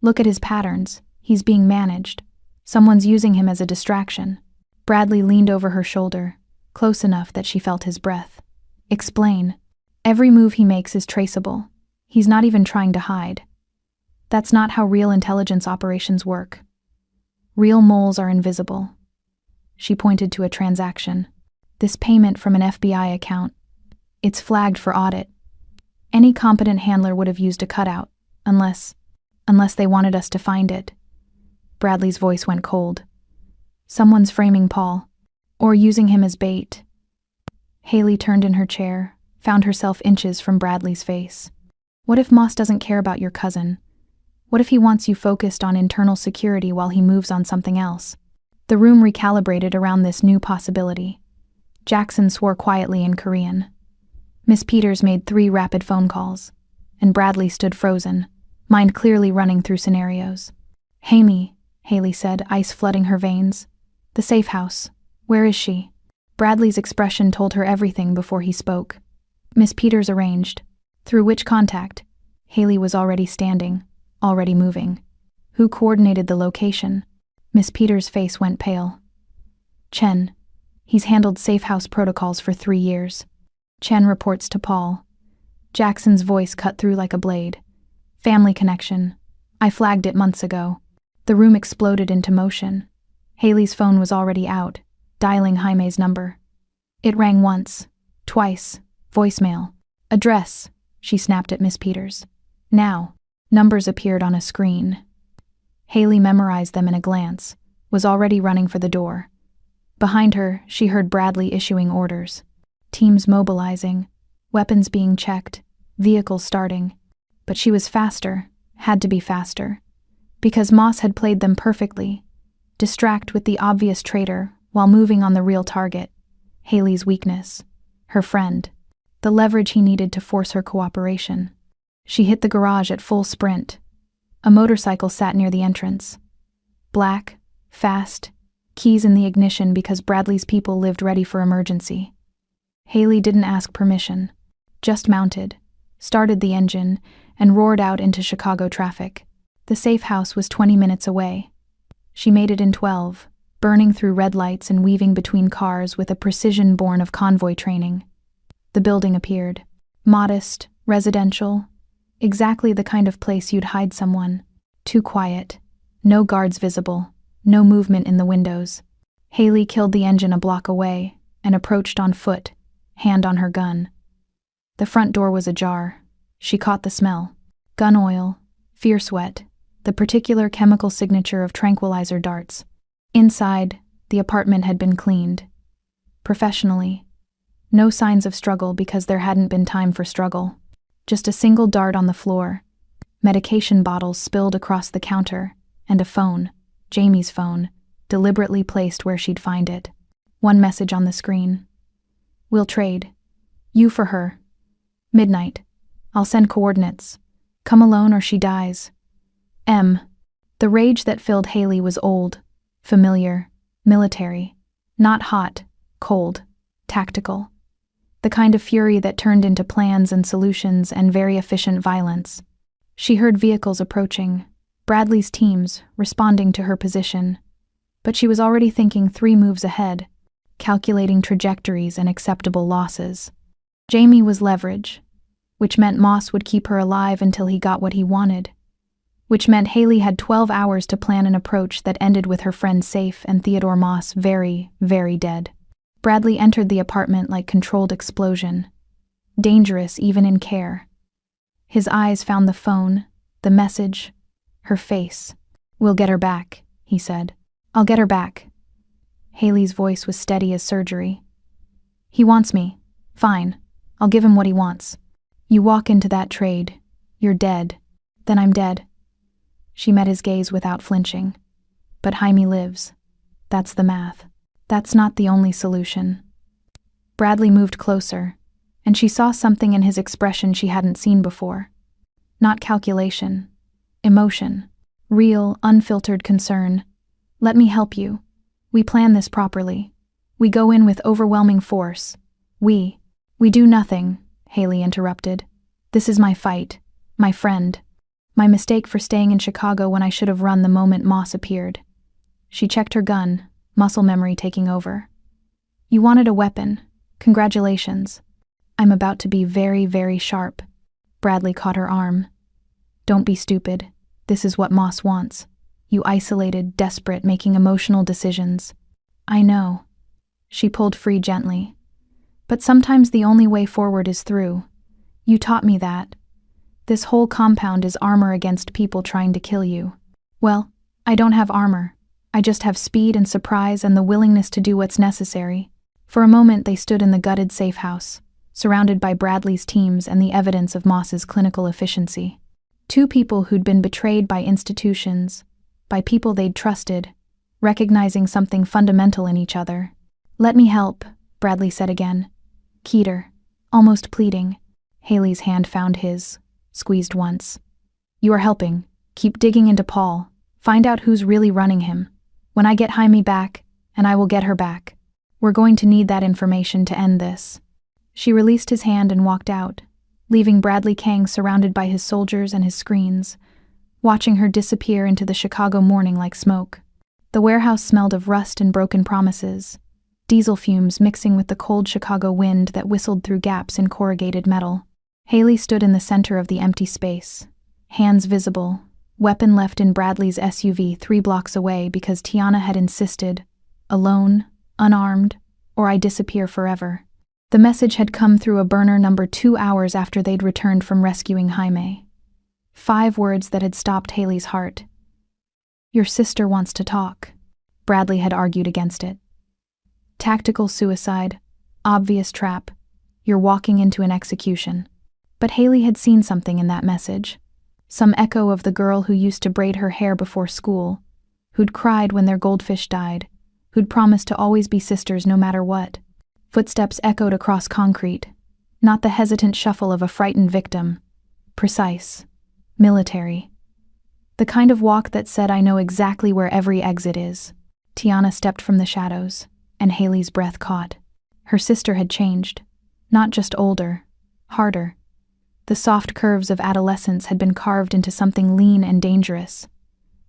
Look at his patterns. He's being managed. Someone's using him as a distraction. Bradley leaned over her shoulder, close enough that she felt his breath. Explain. Every move he makes is traceable. He's not even trying to hide. That's not how real intelligence operations work. Real moles are invisible. She pointed to a transaction. This payment from an FBI account. It's flagged for audit. Any competent handler would have used a cutout, unless they wanted us to find it. Bradley's voice went cold. Someone's framing Paul, or using him as bait. Haley turned in her chair, found herself inches from Bradley's face. What if Moss doesn't care about your cousin? What if he wants you focused on internal security while he moves on something else? The room recalibrated around this new possibility. Jackson swore quietly in Korean. Miss Peters made 3 rapid phone calls, and Bradley stood frozen, mind clearly running through scenarios. Hamie, Haley said, ice flooding her veins. The safe house. Where is she? Bradley's expression told her everything before he spoke. Miss Peters arranged. Through which contact? Haley was already standing, already moving. Who coordinated the location? Miss Peters' face went pale. Chen. He's handled safe house protocols for 3 years. Chen reports to Paul. Jackson's voice cut through like a blade. Family connection, I flagged it months ago. The room exploded into motion. Haley's phone was already out, dialing Jaime's number. It rang once, twice, voicemail. Address, she snapped at Miss Peters. Now, numbers appeared on a screen. Haley memorized them in a glance, was already running for the door. Behind her, she heard Bradley issuing orders. Teams mobilizing, weapons being checked, vehicles starting. But she was faster, had to be faster. Because Moss had played them perfectly. Distract with the obvious traitor while moving on the real target. Haley's weakness. Her friend. The leverage he needed to force her cooperation. She hit the garage at full sprint. A motorcycle sat near the entrance. Black, fast, keys in the ignition because Bradley's people lived ready for emergency. Haley didn't ask permission. Just mounted, started the engine, and roared out into Chicago traffic. The safe house was 20 minutes away. She made it in 12, burning through red lights and weaving between cars with a precision born of convoy training. The building appeared. Modest, residential, exactly the kind of place you'd hide someone. Too quiet. No guards visible. No movement in the windows. Haley killed the engine a block away and approached on foot, hand on her gun. The front door was ajar. She caught the smell. Gun oil, fierce sweat, the particular chemical signature of tranquilizer darts. Inside, the apartment had been cleaned. Professionally. No signs of struggle because there hadn't been time for struggle. Just a single dart on the floor. Medication bottles spilled across the counter, and a phone, Jamie's phone, deliberately placed where she'd find it. One message on the screen. We'll trade. You for her. Midnight. I'll send coordinates. Come alone or she dies. M. The rage that filled Haley was old, familiar, military. Not hot, cold, tactical. The kind of fury that turned into plans and solutions and very efficient violence. She heard vehicles approaching, Bradley's teams responding to her position. But she was already thinking 3 moves ahead, calculating trajectories and acceptable losses. Jamie was leverage, which meant Moss would keep her alive until he got what he wanted, which meant Haley had 12 hours to plan an approach that ended with her friend safe and Theodore Moss very, very dead. Bradley entered the apartment like controlled explosion, dangerous even in care. His eyes found the phone, the message, her face. We'll get her back, he said. I'll get her back. Haley's voice was steady as surgery. He wants me. Fine. I'll give him what he wants. You walk into that trade. You're dead. Then I'm dead. She met his gaze without flinching. But Jaime lives. That's the math. That's not the only solution. Bradley moved closer, and she saw something in his expression she hadn't seen before. Not calculation. Emotion. Real, unfiltered concern. Let me help you. We plan this properly. We go in with overwhelming force. We do nothing, Haley interrupted. This is my fight. My friend. My mistake for staying in Chicago when I should have run the moment Moss appeared. She checked her gun, muscle memory taking over. You wanted a weapon. Congratulations. I'm about to be very, very sharp. Bradley caught her arm. Don't be stupid. This is what Moss wants. You isolated, desperate, making emotional decisions. I know. She pulled free gently. But sometimes the only way forward is through. You taught me that. This whole compound is armor against people trying to kill you. Well, I don't have armor. I just have speed and surprise and the willingness to do what's necessary. For a moment they stood in the gutted safe house, surrounded by Bradley's teams and the evidence of Moss's clinical efficiency. 2 people who'd been betrayed by institutions, by people they'd trusted, recognizing something fundamental in each other. Let me help, Bradley said again. Keeter, almost pleading. Haley's hand found his, squeezed once. You are helping. Keep digging into Paul. Find out who's really running him. When I get Jaime back, and I will get her back. We're going to need that information to end this. She released his hand and walked out, leaving Bradley Kang surrounded by his soldiers and his screens, watching her disappear into the Chicago morning like smoke. The warehouse smelled of rust and broken promises, diesel fumes mixing with the cold Chicago wind that whistled through gaps in corrugated metal. Haley stood in the center of the empty space, hands visible, weapon left in Bradley's SUV 3 blocks away because Tiana had insisted, alone, unarmed, or I disappear forever. The message had come through a burner number 2 hours after they'd returned from rescuing Jaime. 5 words that had stopped Haley's heart. Your sister wants to talk. Bradley had argued against it. Tactical suicide, obvious trap, you're walking into an execution. But Haley had seen something in that message. Some echo of the girl who used to braid her hair before school, who'd cried when their goldfish died, who'd promised to always be sisters no matter what. Footsteps echoed across concrete, not the hesitant shuffle of a frightened victim. Precise. Military. The kind of walk that said, I know exactly where every exit is. Tiana stepped from the shadows, and Haley's breath caught. Her sister had changed. Not just older, harder. The soft curves of adolescence had been carved into something lean and dangerous.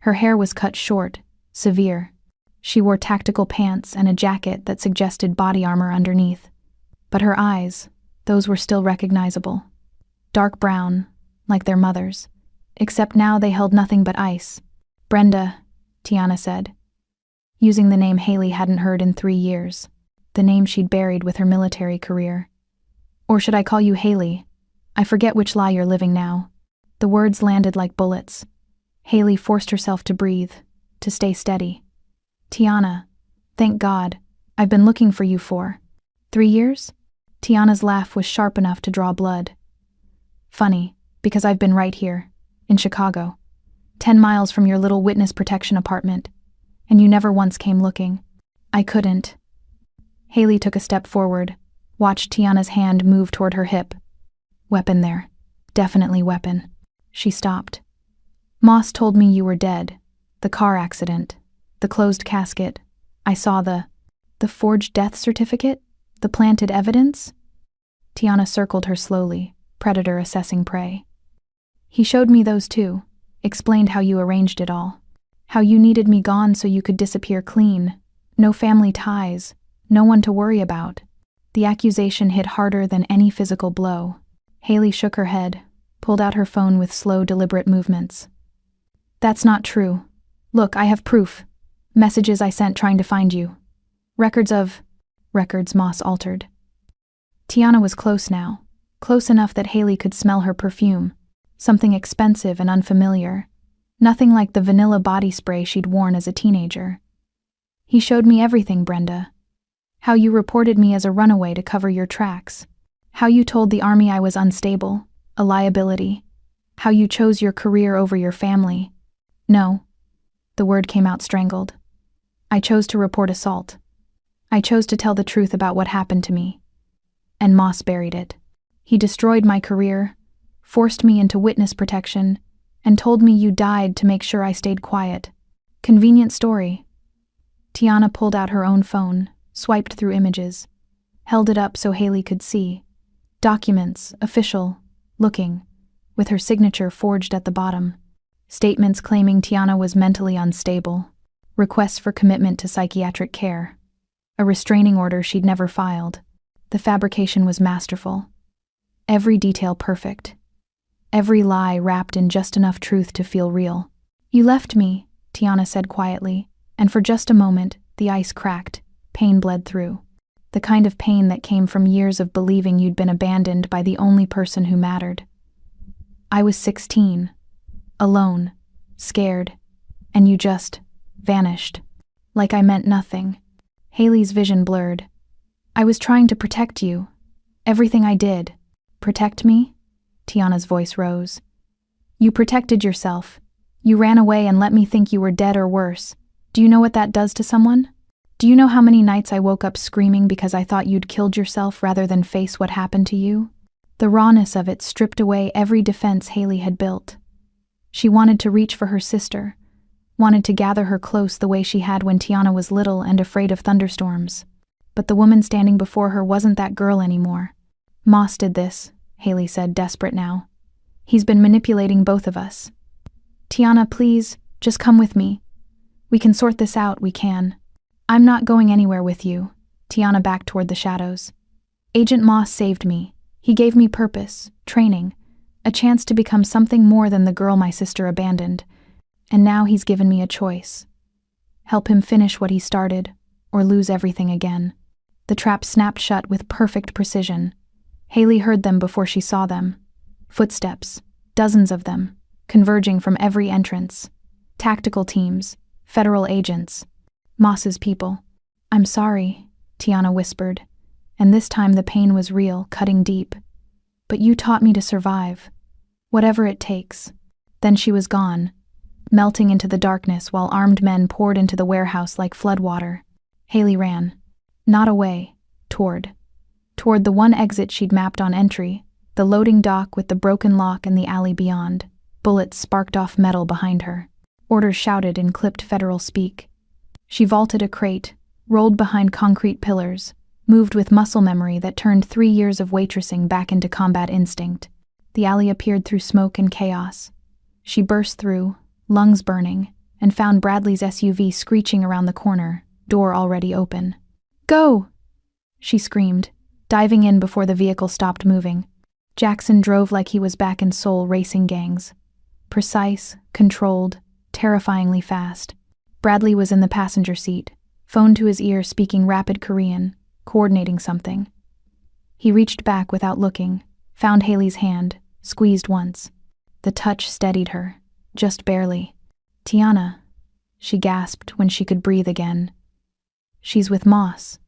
Her hair was cut short, severe. She wore tactical pants and a jacket that suggested body armor underneath. But her eyes, those were still recognizable. Dark brown, like their mother's. Except now they held nothing but ice. Brenda, Tiana said, using the name Haley hadn't heard in 3 years, the name she'd buried with her military career. Or should I call you Haley? I forget which lie you're living now. The words landed like bullets. Haley forced herself to breathe, to stay steady. Tiana, thank God, I've been looking for you for 3 years? Tiana's laugh was sharp enough to draw blood. Funny, because I've been right here, in Chicago, 10 miles from your little witness protection apartment, and you never once came looking. I couldn't. Haley took a step forward, watched Tiana's hand move toward her hip. Weapon there. Definitely weapon. She stopped. Moss told me you were dead. The car accident. The closed casket. I saw the forged death certificate? The planted evidence? Tiana circled her slowly, predator assessing prey. He showed me those too, explained how you arranged it all. How you needed me gone so you could disappear clean. No family ties, no one to worry about. The accusation hit harder than any physical blow. Haley shook her head, pulled out her phone with slow, deliberate movements. That's not true. Look, I have proof. Messages I sent trying to find you. Records, Moss altered. Tiana was close now, close enough that Haley could smell her perfume. Something expensive and unfamiliar. Nothing like the vanilla body spray she'd worn as a teenager. He showed me everything, Brenda. How you reported me as a runaway to cover your tracks. How you told the army I was unstable, a liability. How you chose your career over your family. No. The word came out strangled. I chose to report assault. I chose to tell the truth about what happened to me. And Moss buried it. He destroyed my career, forced me into witness protection, and told me you died to make sure I stayed quiet. Convenient story. Tiana pulled out her own phone, swiped through images, held it up so Haley could see. Documents, official, looking, with her signature forged at the bottom. Statements claiming Tiana was mentally unstable. Requests for commitment to psychiatric care. A restraining order she'd never filed. The fabrication was masterful. Every detail perfect. Every lie wrapped in just enough truth to feel real. You left me, Tiana said quietly, and for just a moment, the ice cracked, pain bled through. The kind of pain that came from years of believing you'd been abandoned by the only person who mattered. I was 16, alone, scared, and you just vanished, like I meant nothing. Haley's vision blurred. I was trying to protect you. Everything I did. Protect me? Tiana's voice rose. You protected yourself. You ran away and let me think you were dead or worse. Do you know what that does to someone? Do you know how many nights I woke up screaming because I thought you'd killed yourself rather than face what happened to you? The rawness of it stripped away every defense Haley had built. She wanted to reach for her sister, wanted to gather her close the way she had when Tiana was little and afraid of thunderstorms. But the woman standing before her wasn't that girl anymore. Moss did this, Haley said, desperate now. He's been manipulating both of us. Tiana, please, just come with me. We can sort this out, we can. I'm not going anywhere with you. Tiana backed toward the shadows. Agent Moss saved me. He gave me purpose, training, a chance to become something more than the girl my sister abandoned. And now he's given me a choice. Help him finish what he started, or lose everything again. The trap snapped shut with perfect precision. Haley heard them before she saw them. Footsteps, dozens of them, converging from every entrance. Tactical teams, federal agents, Moss's people. "I'm sorry," Tiana whispered, and this time the pain was real, cutting deep. "But you taught me to survive. Whatever it takes." Then she was gone, melting into the darkness while armed men poured into the warehouse like floodwater. Haley ran. Not away, toward the one exit she'd mapped on entry, the loading dock with the broken lock and the alley beyond. Bullets sparked off metal behind her. Orders shouted in clipped federal speak. She vaulted a crate, rolled behind concrete pillars, moved with muscle memory that turned 3 years of waitressing back into combat instinct. The alley appeared through smoke and chaos. She burst through, lungs burning, and found Bradley's SUV screeching around the corner, door already open. "Go!" she screamed, diving in before the vehicle stopped moving. Jackson drove like he was back in Seoul racing gangs. Precise, controlled, terrifyingly fast. Bradley was in the passenger seat, phone to his ear speaking rapid Korean, coordinating something. He reached back without looking, found Haley's hand, squeezed once. The touch steadied her, just barely. "Tiana," she gasped when she could breathe again. "She's with Moss.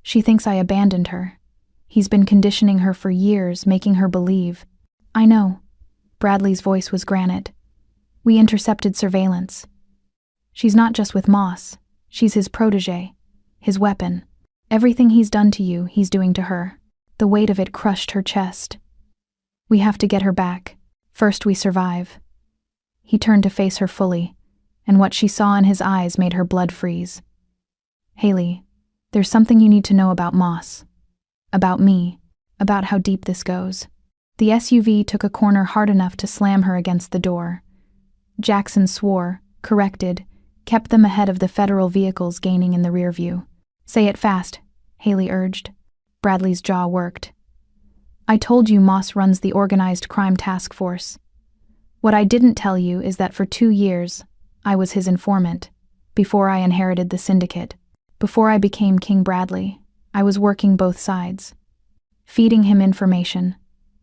She thinks I abandoned her. He's been conditioning her for years, making her believe." "I know." Bradley's voice was granite. "We intercepted surveillance. She's not just with Moss. She's his protégé, his weapon. Everything he's done to you, he's doing to her." The weight of it crushed her chest. "We have to get her back. First we survive." He turned to face her fully, and what she saw in his eyes made her blood freeze. "Haley, there's something you need to know about Moss. About me. About how deep this goes." The SUV took a corner hard enough to slam her against the door. Jackson swore, corrected, kept them ahead of the federal vehicles gaining in the rear view. "Say it fast," Haley urged. Bradley's jaw worked. "I told you Moss runs the organized crime task force. What I didn't tell you is that for 2 years, I was his informant, before I inherited the syndicate. Before I became King Bradley, I was working both sides. Feeding him information,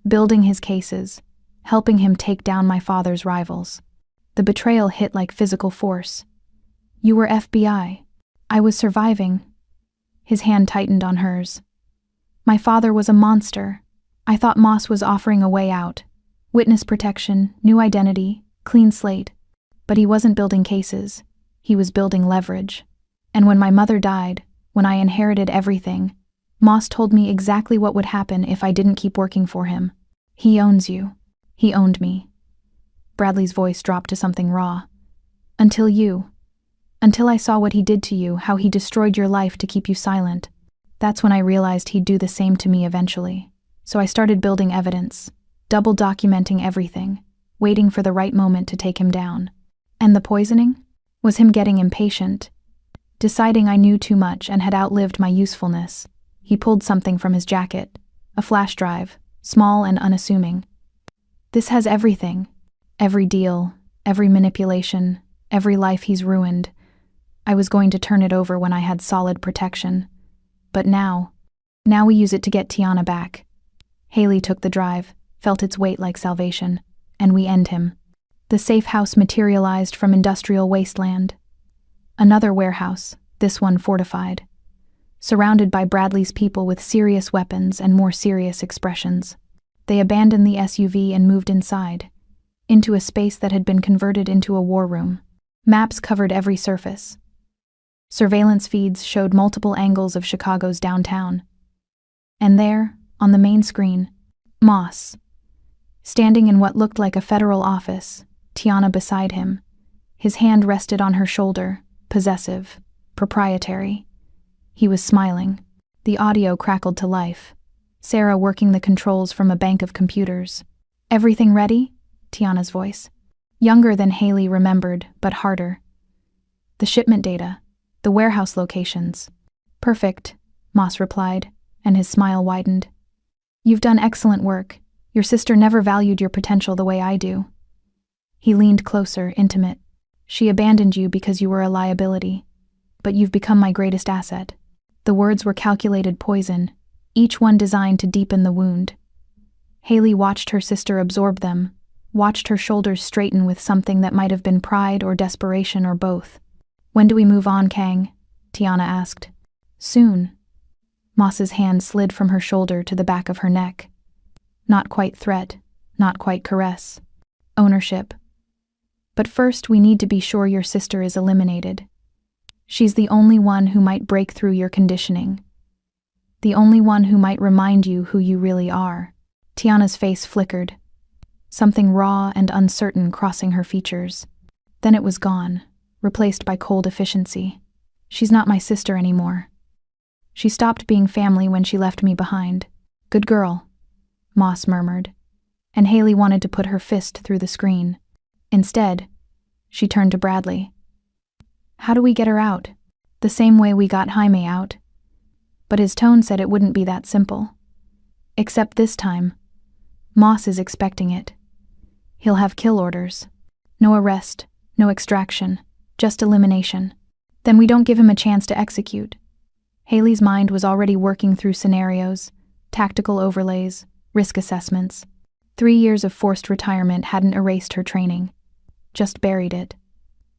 building his cases, helping him take down my father's rivals. The betrayal hit like physical force. You were FBI. I was surviving." His hand tightened on hers. "My father was a monster. I thought Moss was offering a way out. Witness protection, new identity, clean slate. But he wasn't building cases. He was building leverage. And when my mother died, when I inherited everything, Moss told me exactly what would happen if I didn't keep working for him. He owns you. He owned me." Bradley's voice dropped to something raw. "Until I saw what he did to you, how he destroyed your life to keep you silent. That's when I realized he'd do the same to me eventually. So I started building evidence, double documenting everything, waiting for the right moment to take him down. And the poisoning? Was him getting impatient, deciding I knew too much and had outlived my usefulness. He pulled something from his jacket, a flash drive, small and unassuming. This has everything. Every deal, every manipulation, every life he's ruined. I was going to turn it over when I had solid protection. But now we use it to get Tiana back." Haley took the drive, felt its weight like salvation, and we end him. The safe house materialized from industrial wasteland. Another warehouse, this one fortified. Surrounded by Bradley's people with serious weapons and more serious expressions. They abandoned the SUV and moved inside, into a space that had been converted into a war room. Maps covered every surface. Surveillance feeds showed multiple angles of Chicago's downtown. And there, on the main screen, Moss. Standing in what looked like a federal office, Tiana beside him. His hand rested on her shoulder, possessive, proprietary. He was smiling. The audio crackled to life. Sarah working the controls from a bank of computers. "Everything ready?" Tiana's voice. Younger than Haley remembered, but harder. "The shipment data. The warehouse locations." "Perfect," Moss replied, and his smile widened. "You've done excellent work. Your sister never valued your potential the way I do." He leaned closer, intimate. She abandoned you because you were a liability. But you've become my greatest asset. The words were calculated poison, each one designed to deepen the wound. Haley watched her sister absorb them, watched her shoulders straighten with something that might have been pride or desperation or both. When do we move on, Kang? Tiana asked. Soon. Moss's hand slid from her shoulder to the back of her neck. Not quite threat, not quite caress. Ownership. But first we need to be sure your sister is eliminated. She's the only one who might break through your conditioning. The only one who might remind you who you really are. Tiana's face flickered, something raw and uncertain crossing her features. Then it was gone, replaced by cold efficiency. She's not my sister anymore. She stopped being family when she left me behind. Good girl, Moss murmured, and Haley wanted to put her fist through the screen. Instead, she turned to Bradley. How do we get her out? The same way we got Jaime out. But his tone said it wouldn't be that simple. Except this time, Moss is expecting it. He'll have kill orders. No arrest, no extraction, just elimination. Then we don't give him a chance to execute. Haley's mind was already working through scenarios, tactical overlays, risk assessments. 3 years of forced retirement hadn't erased her training, just buried it.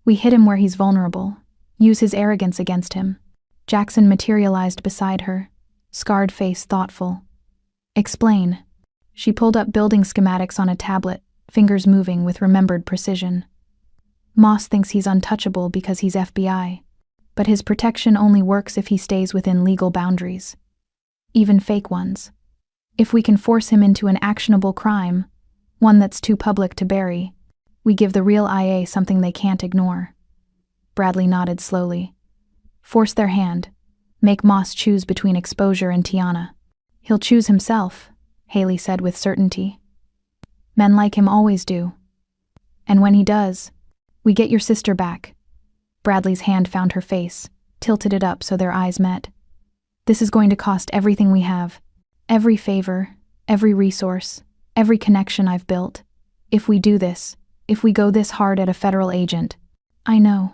We hit him where he's vulnerable, use his arrogance against him. Jackson materialized beside her, scarred face thoughtful. Explain. She pulled up building schematics on a tablet, fingers moving with remembered precision. Moss thinks he's untouchable because he's FBI, but his protection only works if he stays within legal boundaries. Even fake ones. If we can force him into an actionable crime, one that's too public to bury, we give the real IA something they can't ignore. Bradley nodded slowly. Force their hand. Make Moss choose between exposure and Tiana. He'll choose himself, Haley said with certainty. Men like him always do. And when he does, we get your sister back. Bradley's hand found her face, tilted it up so their eyes met. This is going to cost everything we have. Every favor, every resource, every connection I've built. If we do this, if we go this hard at a federal agent. I know.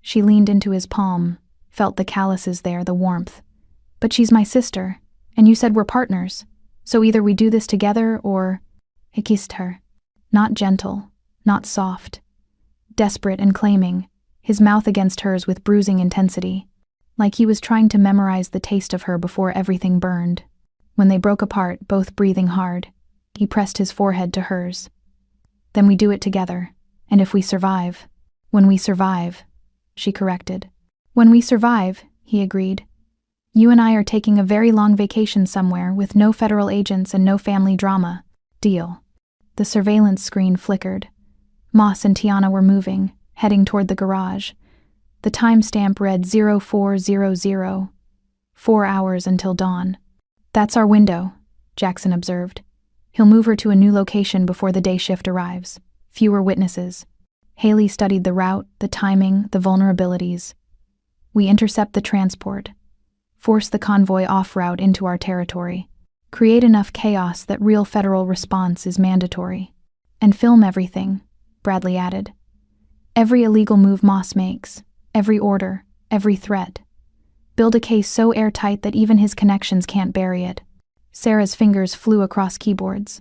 She leaned into his palm, felt the calluses there, the warmth. But she's my sister, and you said we're partners. So either we do this together or... He kissed her. Not gentle, not soft. Desperate and claiming, his mouth against hers with bruising intensity. Like he was trying to memorize the taste of her before everything burned. When they broke apart, both breathing hard, he pressed his forehead to hers. Then we do it together, and if we survive, when we survive, she corrected. When we survive, he agreed. You and I are taking a very long vacation somewhere with no federal agents and no family drama. Deal. The surveillance screen flickered. Moss and Tiana were moving, heading toward the garage. The timestamp read 0400, 4 hours until dawn. That's our window, Jackson observed. He'll move her to a new location before the day shift arrives. Fewer witnesses. Haley studied the route, the timing, the vulnerabilities. We intercept the transport. Force the convoy off-route into our territory. Create enough chaos that real federal response is mandatory. And film everything, Bradley added. Every illegal move Moss makes, every order, every threat. Build a case so airtight that even his connections can't bury it. Sarah's fingers flew across keyboards.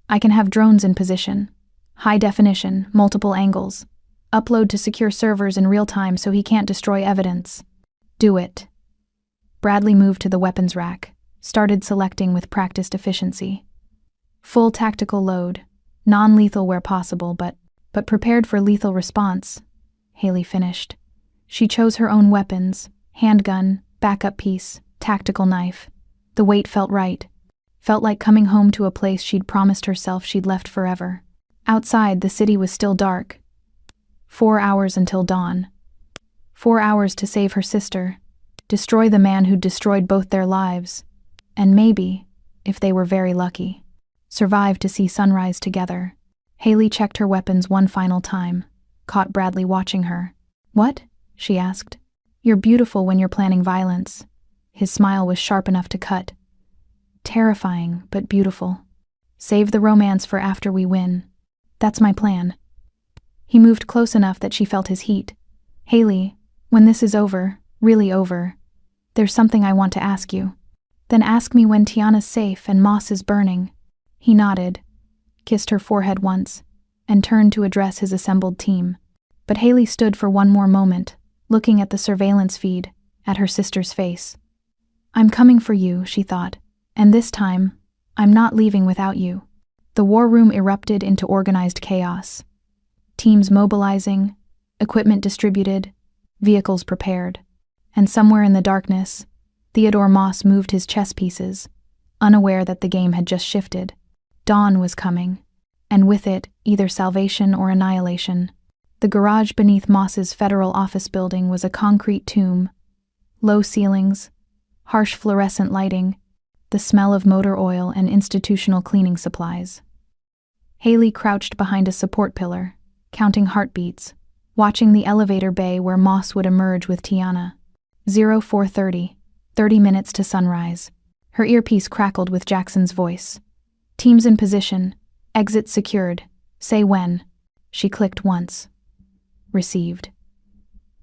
I can have drones in position. High definition, multiple angles. Upload to secure servers in real time so he can't destroy evidence. Do it. Bradley moved to the weapons rack, started selecting with practiced efficiency. Full tactical load, non-lethal where possible, but prepared for lethal response, Haley finished. She chose her own weapons, handgun, backup piece, tactical knife. The weight felt right. Felt like coming home to a place she'd promised herself she'd left forever. Outside, the city was still dark. 4 hours until dawn. 4 hours to save her sister, destroy the man who'd destroyed both their lives, and maybe, if they were very lucky, survive to see sunrise together. Haley checked her weapons one final time, caught Bradley watching her. What? She asked. You're beautiful when you're planning violence. His smile was sharp enough to cut. Terrifying, but beautiful. Save the romance for after we win. That's my plan. He moved close enough that she felt his heat. "Haley, when this is over, really over, there's something I want to ask you." "Then ask me when Tiana's safe and Moss is burning." He nodded, kissed her forehead once, and turned to address his assembled team. But Haley stood for one more moment, looking at the surveillance feed, at her sister's face. "I'm coming for you," she thought, "and this time, I'm not leaving without you." The war room erupted into organized chaos. Teams mobilizing, equipment distributed, vehicles prepared. And somewhere in the darkness, Theodore Moss moved his chess pieces, unaware that the game had just shifted. Dawn was coming, and with it, either salvation or annihilation. The garage beneath Moss's federal office building was a concrete tomb. Low ceilings, harsh fluorescent lighting, the smell of motor oil and institutional cleaning supplies. Haley crouched behind a support pillar, counting heartbeats, watching the elevator bay where Moss would emerge with Tiana. 0430, 30 minutes to sunrise. Her earpiece crackled with Jackson's voice. "Teams in position, exit secured, say when." She clicked once. Received.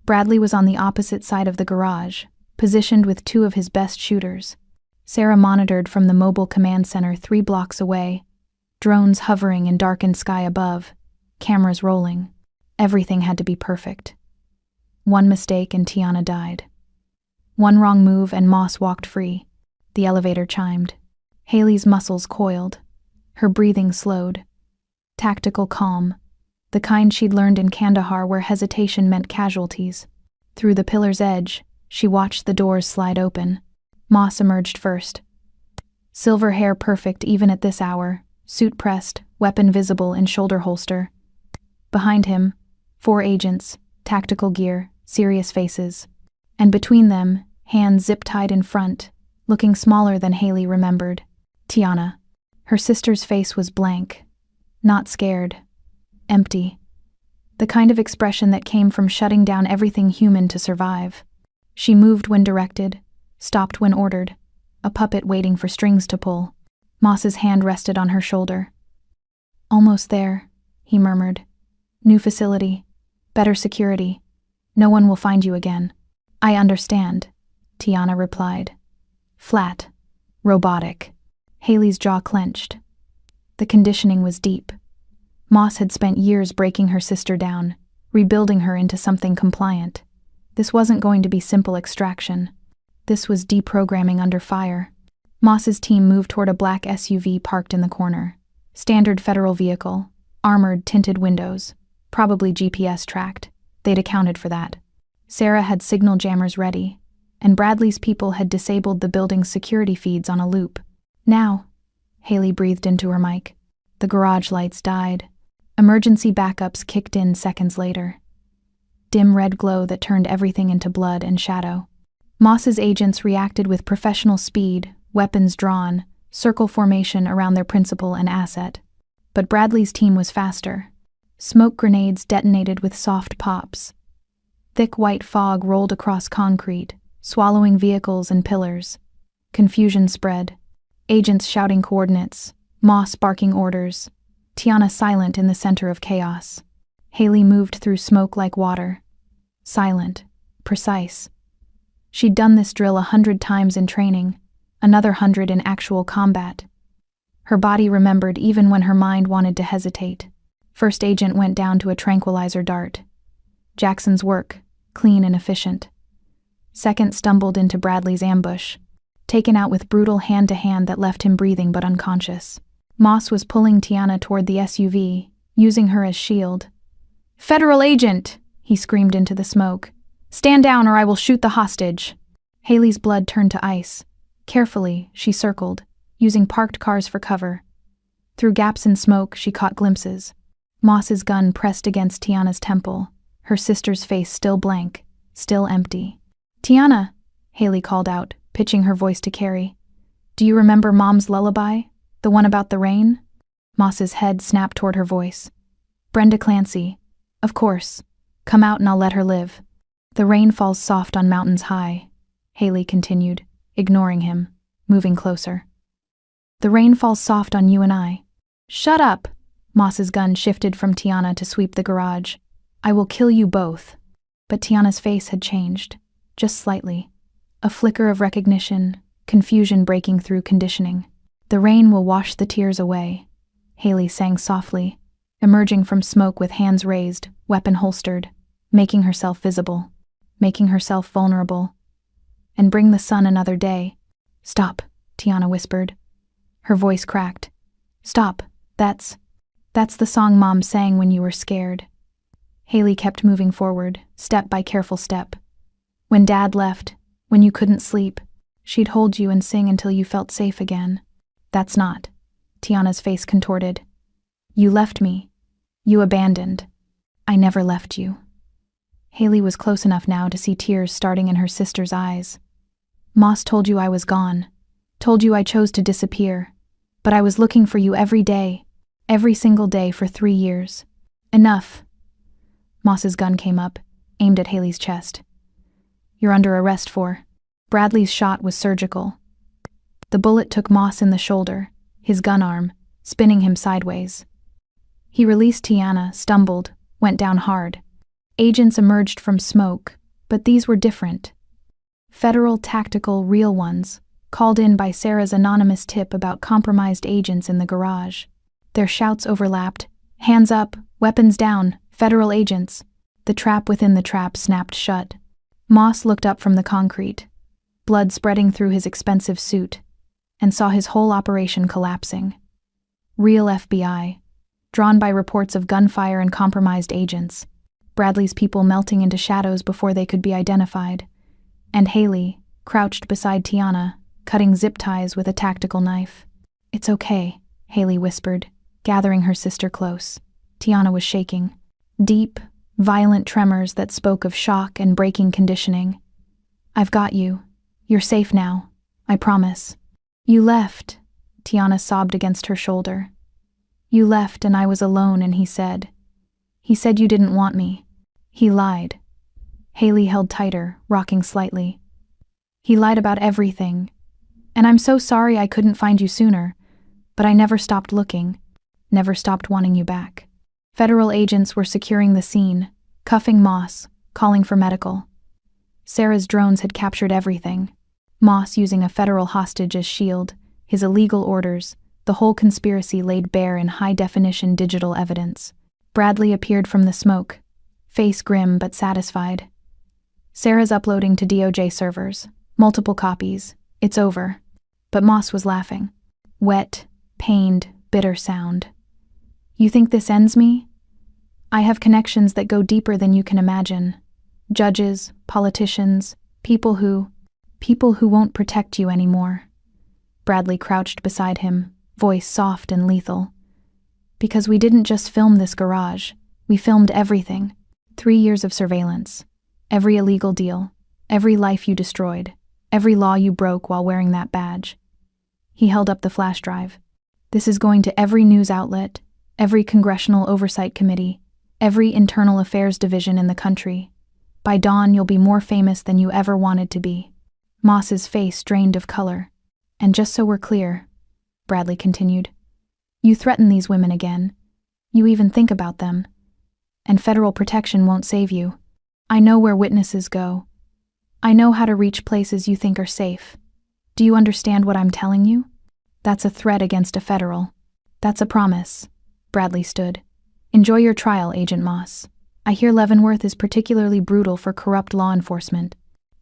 Bradley was on the opposite side of the garage, positioned with two of his best shooters. Sarah monitored from the mobile command center 3 blocks away, drones hovering in darkened sky above, cameras rolling. Everything had to be perfect. One mistake and Tiana died. One wrong move and Moss walked free. The elevator chimed. Haley's muscles coiled. Her breathing slowed. Tactical calm, the kind she'd learned in Kandahar where hesitation meant casualties. Through the pillar's edge, she watched the doors slide open. Moss emerged first. Silver hair perfect even at this hour, suit pressed, weapon visible in shoulder holster. Behind him, 4 agents, tactical gear, serious faces. And between them, hands zip-tied in front, looking smaller than Haley remembered. Tiana. Her sister's face was blank. Not scared. Empty. The kind of expression that came from shutting down everything human to survive. She moved when directed, stopped when ordered, a puppet waiting for strings to pull. Moss's hand rested on her shoulder. "Almost there," he murmured. "New facility. Better security. No one will find you again." "I understand," Tiana replied. Flat. Robotic. Haley's jaw clenched. The conditioning was deep. Moss had spent years breaking her sister down, rebuilding her into something compliant. This wasn't going to be simple extraction. This was deprogramming under fire. Moss's team moved toward a black SUV parked in the corner. Standard federal vehicle, armored tinted windows, probably GPS tracked. They'd accounted for that. Sarah had signal jammers ready, and Bradley's people had disabled the building's security feeds on a loop. "Now," Haley breathed into her mic. The garage lights died. Emergency backups kicked in seconds later. Dim red glow that turned everything into blood and shadow. Moss's agents reacted with professional speed, weapons drawn, circle formation around their principal and asset. But Bradley's team was faster. Smoke grenades detonated with soft pops. Thick white fog rolled across concrete, swallowing vehicles and pillars. Confusion spread. Agents shouting coordinates, Moss barking orders, Tiana silent in the center of chaos. Haley moved through smoke like water. Silent, precise. She'd done this drill 100 times in training, another 100 in actual combat. Her body remembered even when her mind wanted to hesitate. First agent went down to a tranquilizer dart. Jackson's work, clean and efficient. Second stumbled into Bradley's ambush, taken out with brutal hand-to-hand that left him breathing but unconscious. Moss was pulling Tiana toward the SUV, using her as shield. "Federal agent!" he screamed into the smoke. "Stand down or I will shoot the hostage." Haley's blood turned to ice. Carefully, she circled, using parked cars for cover. Through gaps in smoke, she caught glimpses. Moss's gun pressed against Tiana's temple, her sister's face still blank, still empty. "Tiana," Haley called out, pitching her voice to Carrie. "Do you remember Mom's lullaby? The one about the rain?" Moss's head snapped toward her voice. "Brenda Clancy. Of course. Come out and I'll let her live." "The rain falls soft on mountains high," Haley continued, ignoring him, moving closer. "The rain falls soft on you and I." "Shut up," Moss's gun shifted from Tiana to sweep the garage. "I will kill you both." But Tiana's face had changed, just slightly. A flicker of recognition, confusion breaking through conditioning. "The rain will wash the tears away," Haley sang softly, emerging from smoke with hands raised, weapon holstered, making herself visible, making herself vulnerable. "And bring the sun another day." "Stop," Tiana whispered. Her voice cracked. "Stop, that's the song Mom sang when you were scared." Haley kept moving forward, step by careful step. "When Dad left, when you couldn't sleep, she'd hold you and sing until you felt safe again." "That's not." Tiana's face contorted. "You left me. You abandoned. I never left you." Haley was close enough now to see tears starting in her sister's eyes. "Moss told you I was gone. Told you I chose to disappear. But I was looking for you every day. Every single day for 3 years. Enough." Moss's gun came up, aimed at Haley's chest. "You're under arrest for." Bradley's shot was surgical. The bullet took Moss in the shoulder, his gun arm, spinning him sideways. He released Tiana, stumbled, went down hard. Agents emerged from smoke, but these were different. Federal tactical, real ones, called in by Sarah's anonymous tip about compromised agents in the garage. Their shouts overlapped. "Hands up, weapons down, federal agents." The trap within the trap snapped shut. Moss looked up from the concrete, blood spreading through his expensive suit, and saw his whole operation collapsing. Real FBI, drawn by reports of gunfire and compromised agents. Bradley's people melting into shadows before they could be identified. And Haley, crouched beside Tiana, cutting zip ties with a tactical knife. "It's okay," Haley whispered, gathering her sister close. Tiana was shaking. Deep, violent tremors that spoke of shock and breaking conditioning. "I've got you. You're safe now. I promise." "You left," Tiana sobbed against her shoulder. "You left and I was alone and he said you didn't want me. He lied." Haley held tighter, rocking slightly. "He lied about everything. And I'm so sorry I couldn't find you sooner, but I never stopped looking, never stopped wanting you back." Federal agents were securing the scene, cuffing Moss, calling for medical. Sarah's drones had captured everything. Moss using a federal hostage as shield, his illegal orders, the whole conspiracy laid bare in high-definition digital evidence. Bradley appeared from the smoke, face grim but satisfied. "Sarah's uploading to DOJ servers. Multiple copies. It's over." But Moss was laughing. Wet, pained, bitter sound. "You think this ends me? I have connections that go deeper than you can imagine. Judges, politicians, people who won't protect you anymore." Bradley crouched beside him, voice soft and lethal. "Because we didn't just film this garage, we filmed everything. 3 years of surveillance. Every illegal deal, every life you destroyed, every law you broke while wearing that badge." He held up the flash drive. "This is going to every news outlet, every congressional oversight committee, every internal affairs division in the country. By dawn, you'll be more famous than you ever wanted to be." Moss's face drained of color. "And just so we're clear," Bradley continued, "you threaten these women again. You even think about them. And federal protection won't save you. I know where witnesses go. I know how to reach places you think are safe. Do you understand what I'm telling you? That's a threat against a federal. That's a promise." Bradley stood. "Enjoy your trial, Agent Moss. I hear Leavenworth is particularly brutal for corrupt law enforcement."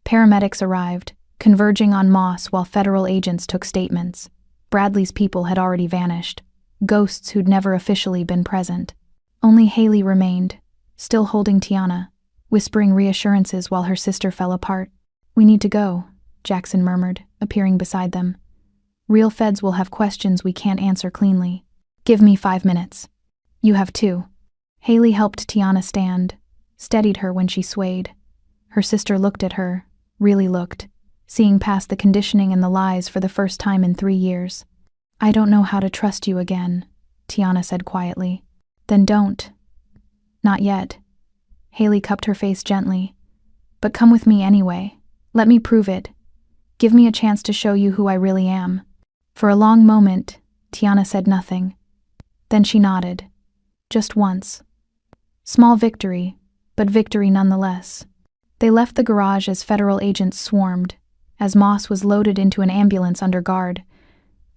Paramedics arrived, converging on Moss while federal agents took statements. Bradley's people had already vanished, ghosts who'd never officially been present. Only Haley remained, still holding Tiana, whispering reassurances while her sister fell apart. "We need to go," Jackson murmured, appearing beside them. "Real feds will have questions we can't answer cleanly. Give me 5 minutes." "You have 2. Haley helped Tiana stand, steadied her when she swayed. Her sister looked at her, really looked, seeing past the conditioning and the lies for the first time in 3 years. "I don't know how to trust you again," Tiana said quietly. "Then don't." "Not yet." Haley cupped her face gently. "But come with me anyway. Let me prove it. Give me a chance to show you who I really am." For a long moment, Tiana said nothing. Then she nodded, Just once. Small victory, but victory nonetheless. They left the garage as federal agents swarmed, as Moss was loaded into an ambulance under guard.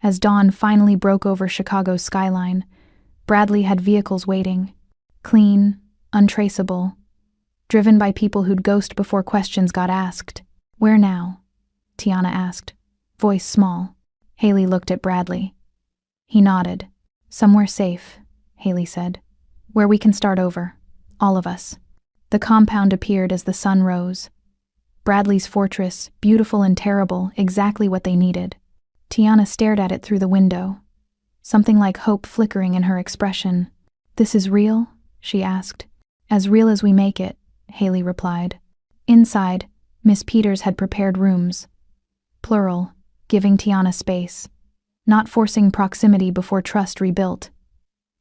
As dawn finally broke over Chicago's skyline, Bradley had vehicles waiting. Clean, untraceable. Driven by people who'd ghost before questions got asked. "Where now?" Tiana asked, voice small. Haley looked at Bradley. He nodded. "Somewhere safe," Haley said. "Where we can start over. All of us." The compound appeared as the sun rose. Bradley's fortress, beautiful and terrible, exactly what they needed. Tiana stared at it through the window, something like hope flickering in her expression. "This is real?" she asked. "As real as we make it," Haley replied. Inside, Miss Peters had prepared rooms. Plural, giving Tiana space, not forcing proximity before trust rebuilt.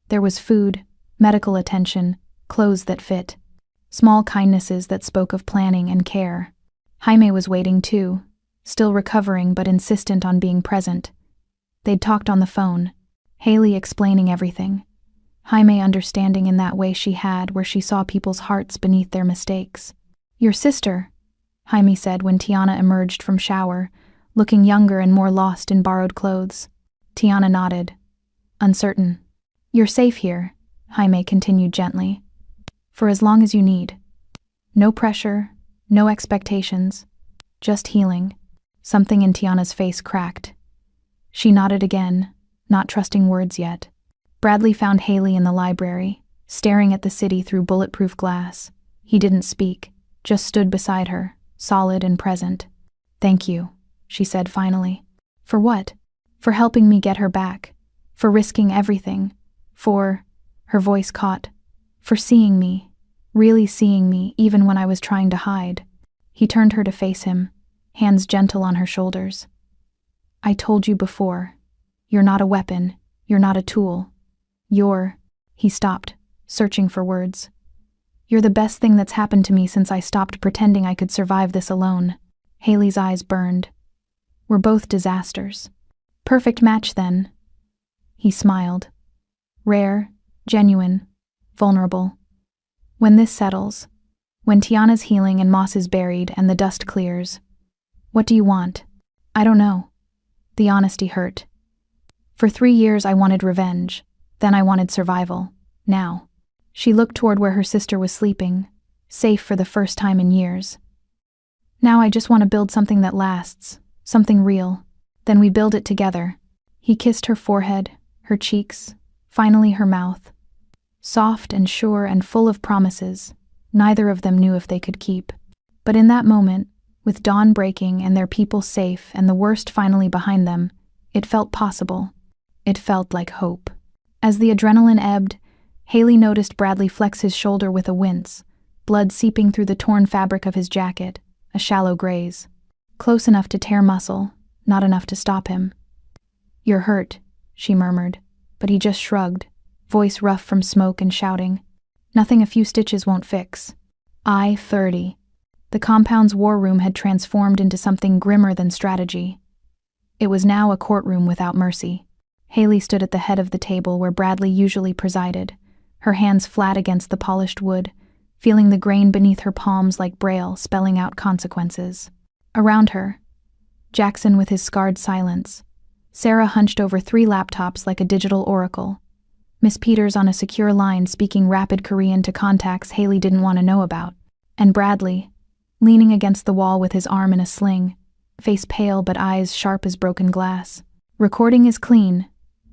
There was food, medical attention, clothes that fit, small kindnesses that spoke of planning and care. Jaime was waiting too, still recovering but insistent on being present. They'd talked on the phone, Haley explaining everything, Jaime understanding in that way she had where she saw people's hearts beneath their mistakes. "Your sister," Jaime said when Tiana emerged from shower, looking younger and more lost in borrowed clothes. Tiana nodded, uncertain. "You're safe here," Jaime continued gently. "For as long as you need. No pressure, no expectations, just healing." Something in Tiana's face cracked. She nodded again, not trusting words yet. Bradley found Haley in the library, staring at the city through bulletproof glass. He didn't speak, just stood beside her, solid and present. "Thank you," she said finally. "For what?" "For helping me get her back. For risking everything. For," her voice caught, "for seeing me, really seeing me even when I was trying to hide." He turned her to face him, hands gentle on her shoulders. "I told you before, you're not a weapon, you're not a tool. You're," he stopped, searching for words. "You're the best thing that's happened to me since I stopped pretending I could survive this alone." Haley's eyes burned. "We're both disasters. Perfect match then." He smiled. "Rare, genuine, vulnerable. When this settles, when Tiana's healing and Moss is buried and the dust clears, what do you want?" "I don't know." The honesty hurt. "For 3 years I wanted revenge. Then I wanted survival. Now." She looked toward where her sister was sleeping, safe for the first time in years. "Now I just want to build something that lasts, something real. Then we build it together." He kissed her forehead, her cheeks, finally her mouth. Soft and sure and full of promises, neither of them knew if they could keep. But in that moment, with dawn breaking and their people safe and the worst finally behind them, it felt possible. It felt like hope. As the adrenaline ebbed, Haley noticed Bradley flex his shoulder with a wince, blood seeping through the torn fabric of his jacket, a shallow graze. Close enough to tear muscle, not enough to stop him. "You're hurt," she murmured, but he just shrugged, voice rough from smoke and shouting. "Nothing a few stitches won't fix." I-30. The compound's war room had transformed into something grimmer than strategy. It was now a courtroom without mercy. Haley stood at the head of the table where Bradley usually presided, her hands flat against the polished wood, feeling the grain beneath her palms like braille spelling out consequences. Around her, Jackson with his scarred silence, Sarah hunched over 3 laptops like a digital oracle, Miss Peters on a secure line speaking rapid Korean to contacts Haley didn't want to know about, and Bradley, leaning against the wall with his arm in a sling, face pale but eyes sharp as broken glass. "Recording is clean,"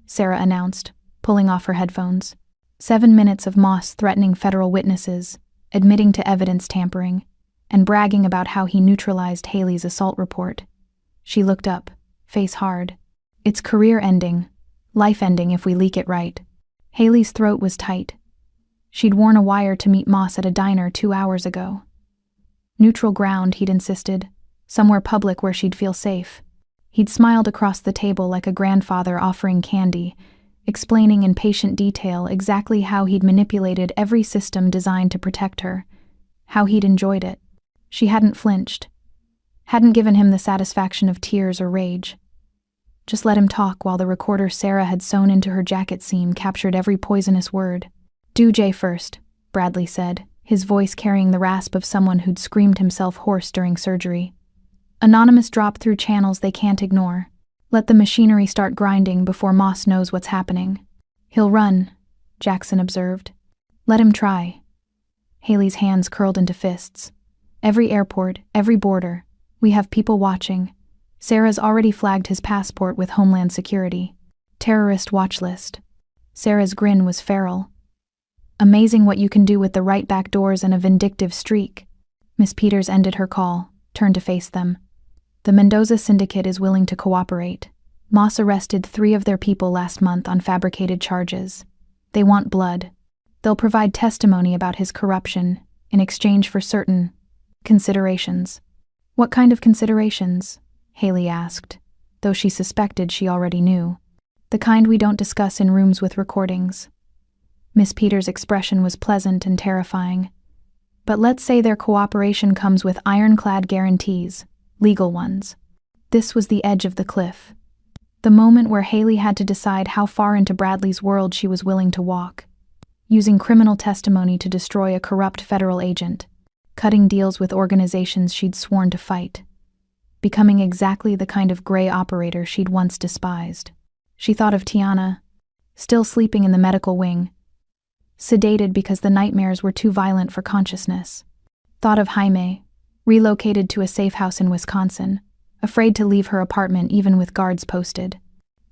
Sarah announced, pulling off her headphones. 7 minutes of Moss threatening federal witnesses, admitting to evidence tampering, and bragging about how he neutralized Haley's assault report. She looked up, face hard. "It's career-ending, life-ending if we leak it right." Haley's throat was tight. She'd worn a wire to meet Moss at a diner 2 hours ago. Neutral ground, he'd insisted, somewhere public where she'd feel safe. He'd smiled across the table like a grandfather offering candy, explaining in patient detail exactly how he'd manipulated every system designed to protect her, how he'd enjoyed it. She hadn't flinched, hadn't given him the satisfaction of tears or rage. Just let him talk while the recorder Sarah had sewn into her jacket seam captured every poisonous word. Do Jay first, Bradley said, his voice carrying the rasp of someone who'd screamed himself hoarse during surgery. Anonymous drop through channels they can't ignore. Let the machinery start grinding before Moss knows what's happening. He'll run, Jackson observed. Let him try. Haley's hands curled into fists. Every airport, every border. We have people watching. Sarah's already flagged his passport with Homeland Security. Terrorist watch list. Sarah's grin was feral. Amazing what you can do with the right back doors and a vindictive streak. Miss Peters ended her call, turned to face them. The Mendoza Syndicate is willing to cooperate. Moss arrested 3 of their people last month on fabricated charges. They want blood. They'll provide testimony about his corruption in exchange for certain considerations. What kind of considerations? Haley asked, though she suspected she already knew. The kind we don't discuss in rooms with recordings. Miss Peters' expression was pleasant and terrifying. But let's say their cooperation comes with ironclad guarantees, legal ones. This was the edge of the cliff. The moment where Haley had to decide how far into Bradley's world she was willing to walk. Using criminal testimony to destroy a corrupt federal agent. Cutting deals with organizations she'd sworn to fight. Becoming exactly the kind of gray operator she'd once despised. She thought of Tiana, still sleeping in the medical wing, sedated because the nightmares were too violent for consciousness. Thought of Jaime, relocated to a safe house in Wisconsin, afraid to leave her apartment even with guards posted.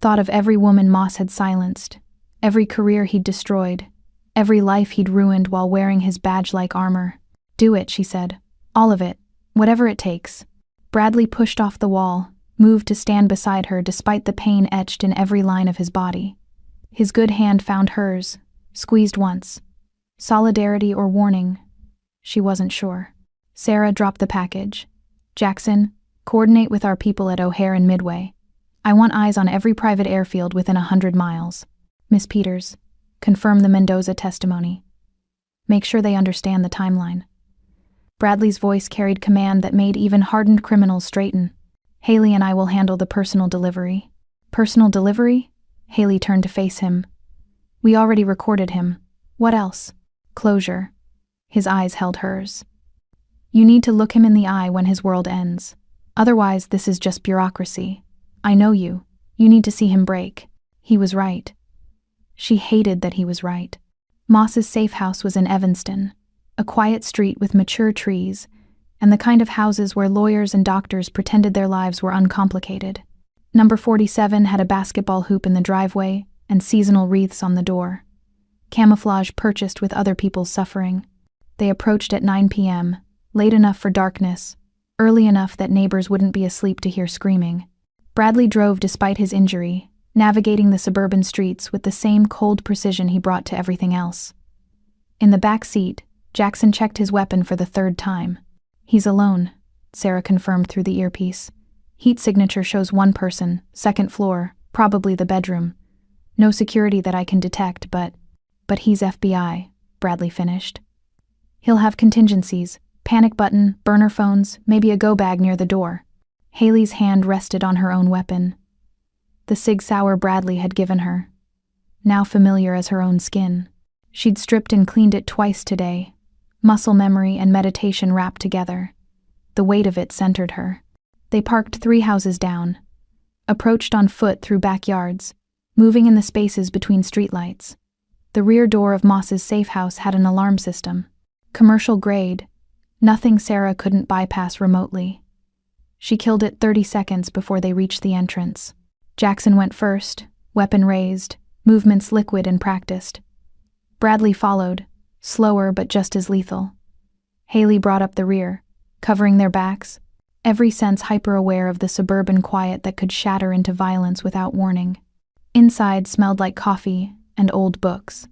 Thought of every woman Moss had silenced, every career he'd destroyed, every life he'd ruined while wearing his badge-like armor. Do it, she said. All of it. Whatever it takes. Bradley pushed off the wall, moved to stand beside her despite the pain etched in every line of his body. His good hand found hers, squeezed once. Solidarity or warning? She wasn't sure. Sarah dropped the package. Jackson, coordinate with our people at O'Hare and Midway. I want eyes on every private airfield within 100 miles. Miss Peters, confirm the Mendoza testimony. Make sure they understand the timeline. Bradley's voice carried command that made even hardened criminals straighten. Haley and I will handle the personal delivery. Personal delivery? Haley turned to face him. We already recorded him. What else? Closure. His eyes held hers. You need to look him in the eye when his world ends. Otherwise, this is just bureaucracy. I know you. You need to see him break. He was right. She hated that he was right. Moss's safe house was in Evanston, a quiet street with mature trees, and the kind of houses where lawyers and doctors pretended their lives were uncomplicated. Number 47 had a basketball hoop in the driveway and seasonal wreaths on the door. Camouflage purchased with other people's suffering. They approached at 9 p.m., late enough for darkness, early enough that neighbors wouldn't be asleep to hear screaming. Bradley drove despite his injury, navigating the suburban streets with the same cold precision he brought to everything else. In the back seat, Jackson checked his weapon for the 3rd time. He's alone, Sarah confirmed through the earpiece. Heat signature shows 1 person, 2nd floor, probably the bedroom. No security that I can detect, but he's FBI, Bradley finished. He'll have contingencies, panic button, burner phones, maybe a go bag near the door. Haley's hand rested on her own weapon. The Sig Sauer Bradley had given her. Now familiar as her own skin. She'd stripped and cleaned it twice today. Muscle memory and meditation wrapped together. The weight of it centered her. They parked 3 houses down. Approached on foot through backyards, moving in the spaces between streetlights. The rear door of Moss's safe house had an alarm system. Commercial grade. Nothing Sarah couldn't bypass remotely. She killed it 30 seconds before they reached the entrance. Jackson went first, weapon raised, movements liquid and practiced. Bradley followed, slower but just as lethal. Haley brought up the rear, covering their backs, every sense hyper-aware of the suburban quiet that could shatter into violence without warning. Inside smelled like coffee and old books.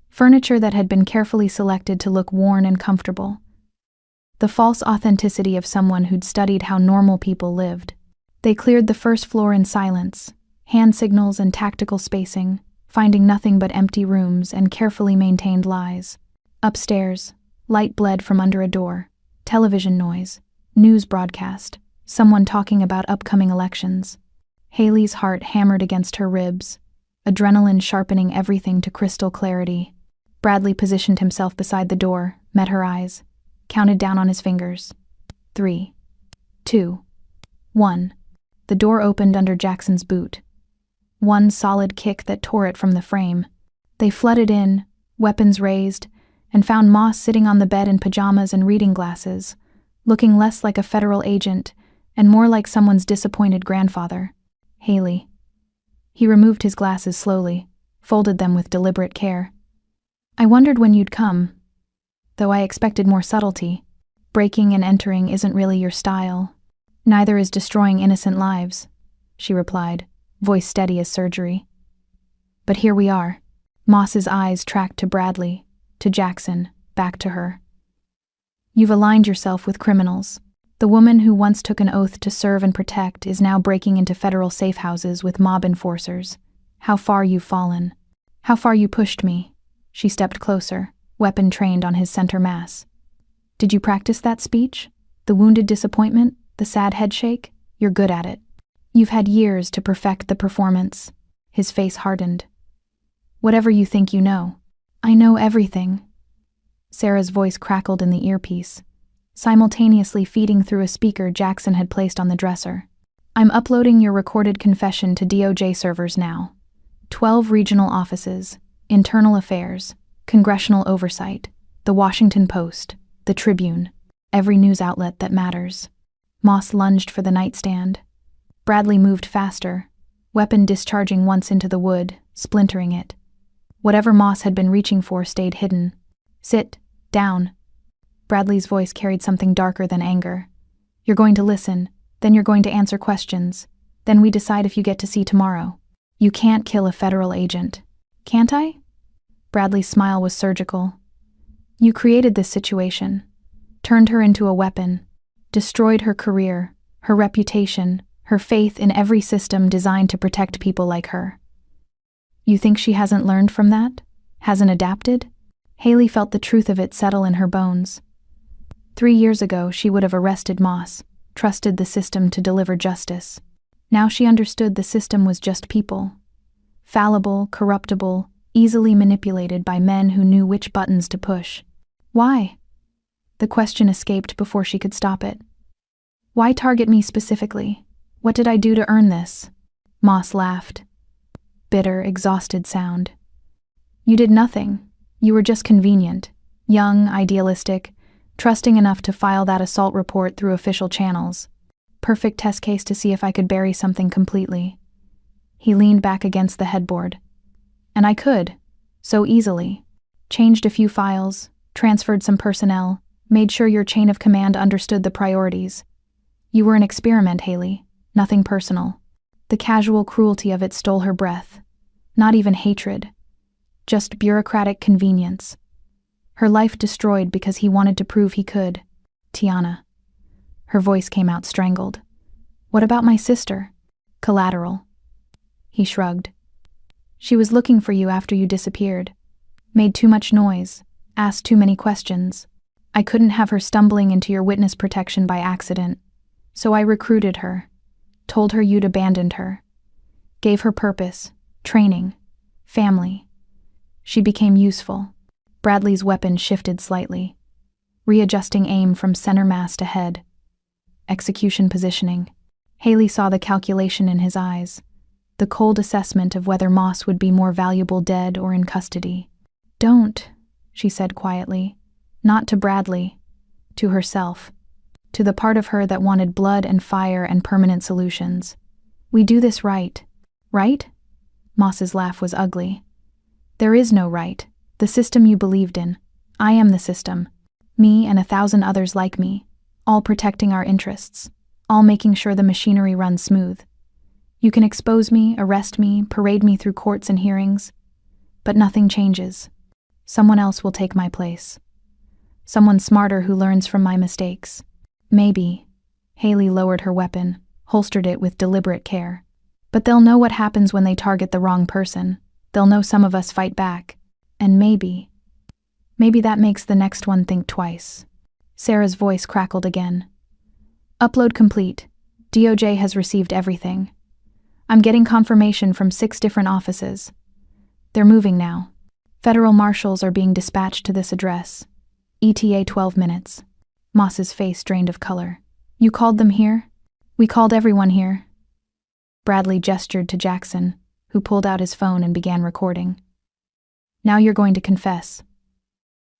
Furniture that had been carefully selected to look worn and comfortable. The false authenticity of someone who'd studied how normal people lived. They cleared the 1st floor in silence, hand signals and tactical spacing, finding nothing but empty rooms and carefully maintained lies. Upstairs, light bled from under a door, television noise, news broadcast, someone talking about upcoming elections. Haley's heart hammered against her ribs, adrenaline sharpening everything to crystal clarity. Bradley positioned himself beside the door, met her eyes, counted down on his fingers. 3, 2, 1. The door opened under Jackson's boot. One solid kick that tore it from the frame. They flooded in, weapons raised, and found Moss sitting on the bed in pajamas and reading glasses, looking less like a federal agent and more like someone's disappointed grandfather. Haley. He removed his glasses slowly, folded them with deliberate care. I wondered when you'd come, though I expected more subtlety. Breaking and entering isn't really your style. Neither is destroying innocent lives, she replied, voice steady as surgery. But here we are. Moss's eyes tracked to Bradley, to Jackson, back to her. You've aligned yourself with criminals. The woman who once took an oath to serve and protect is now breaking into federal safe houses with mob enforcers. How far you've fallen. How far you pushed me. She stepped closer, weapon trained on his center mass. Did you practice that speech? The wounded disappointment? The sad headshake? You're good at it. You've had years to perfect the performance. His face hardened. Whatever you think you know. I know everything. Sarah's voice crackled in the earpiece, simultaneously feeding through a speaker Jackson had placed on the dresser. I'm uploading your recorded confession to DOJ servers now. 12 regional offices, internal affairs, congressional oversight, the Washington Post, the Tribune, every news outlet that matters. Moss lunged for the nightstand. Bradley moved faster, weapon discharging once into the wood, splintering it. Whatever Moss had been reaching for stayed hidden. Sit down. Bradley's voice carried something darker than anger. You're going to listen, then you're going to answer questions. Then we decide if you get to see tomorrow. You can't kill a federal agent. Can't I? Bradley's smile was surgical. You created this situation, turned her into a weapon, destroyed her career, her reputation, her faith in every system designed to protect people like her. You think she hasn't learned from that? Hasn't adapted? Haley felt the truth of it settle in her bones. 3 years ago, she would have arrested Moss, trusted the system to deliver justice. Now she understood the system was just people. Fallible, corruptible, easily manipulated by men who knew which buttons to push. Why? The question escaped before she could stop it. Why target me specifically? What did I do to earn this? Moss laughed. Bitter, exhausted sound. You did nothing. You were just convenient, young, idealistic, trusting enough to file that assault report through official channels. Perfect test case to see if I could bury something completely. He leaned back against the headboard. And I could, so easily. Changed a few files, transferred some personnel, made sure your chain of command understood the priorities. You were an experiment, Haley, nothing personal. The casual cruelty of it stole her breath. Not even hatred. Just bureaucratic convenience. Her life destroyed because he wanted to prove he could. Tiana. Her voice came out strangled. What about my sister? Collateral. He shrugged. She was looking for you after you disappeared. Made too much noise. Asked too many questions. I couldn't have her stumbling into your witness protection by accident. So I recruited her. Told her you'd abandoned her. Gave her purpose, training, family. She became useful. Bradley's weapon shifted slightly, readjusting aim from center mass to head. Execution positioning. Haley saw the calculation in his eyes, the cold assessment of whether Moss would be more valuable dead or in custody. Don't, she said quietly. Not to Bradley. To herself. To the part of her that wanted blood and fire and permanent solutions. We do this right. Right? Moss's laugh was ugly. There is no right. The system you believed in. I am the system. Me and 1,000 others like me. All protecting our interests. All making sure the machinery runs smooth. You can expose me, arrest me, parade me through courts and hearings. But nothing changes. Someone else will take my place. Someone smarter who learns from my mistakes. Maybe. Haley lowered her weapon, holstered it with deliberate care. But they'll know what happens when they target the wrong person. They'll know some of us fight back. And maybe that makes the next one think twice. Sarah's voice crackled again. Upload complete. DOJ has received everything. I'm getting confirmation from 6 different offices. They're moving now. Federal marshals are being dispatched to this address. ETA 12 minutes. Moss's face drained of color. You called them here? We called everyone here. Bradley gestured to Jackson, who pulled out his phone and began recording. Now you're going to confess.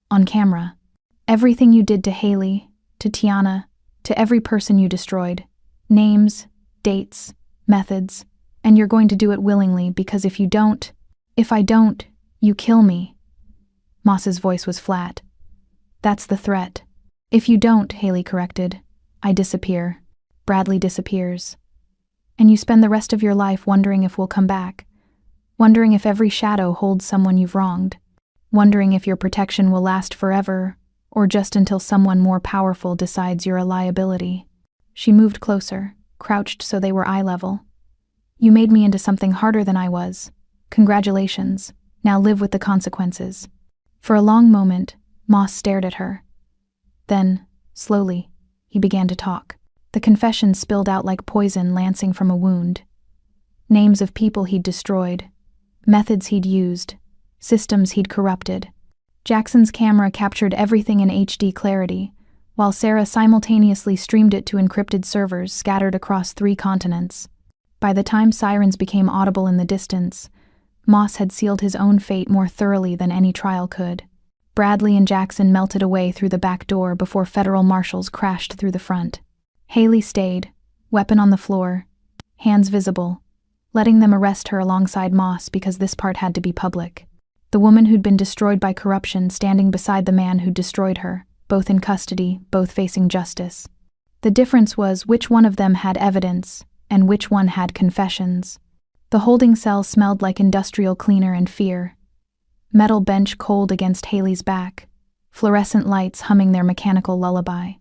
On camera. Everything you did to Haley, to Tiana, to every person you destroyed. Names, dates, methods, and you're going to do it willingly because if I don't, you kill me. Moss's voice was flat. That's the threat. If you don't, Haley corrected, I disappear. Bradley disappears. And you spend the rest of your life wondering if we'll come back. Wondering if every shadow holds someone you've wronged. Wondering if your protection will last forever, or just until someone more powerful decides you're a liability. She moved closer, crouched so they were eye level. You made me into something harder than I was. Congratulations. Now live with the consequences. For a long moment, Moss stared at her. Then, slowly, he began to talk. The confession spilled out like poison lancing from a wound. Names of people he'd destroyed, methods he'd used, systems he'd corrupted. Jackson's camera captured everything in HD clarity, while Sarah simultaneously streamed it to encrypted servers scattered across 3 continents. By the time sirens became audible in the distance, Moss had sealed his own fate more thoroughly than any trial could. Bradley and Jackson melted away through the back door before federal marshals crashed through the front. Haley stayed, weapon on the floor, hands visible, letting them arrest her alongside Moss because this part had to be public. The woman who'd been destroyed by corruption standing beside the man who'd destroyed her, both in custody, both facing justice. The difference was which one of them had evidence and which one had confessions. The holding cell smelled like industrial cleaner and fear. Metal bench cold against Haley's back, fluorescent lights humming their mechanical lullaby.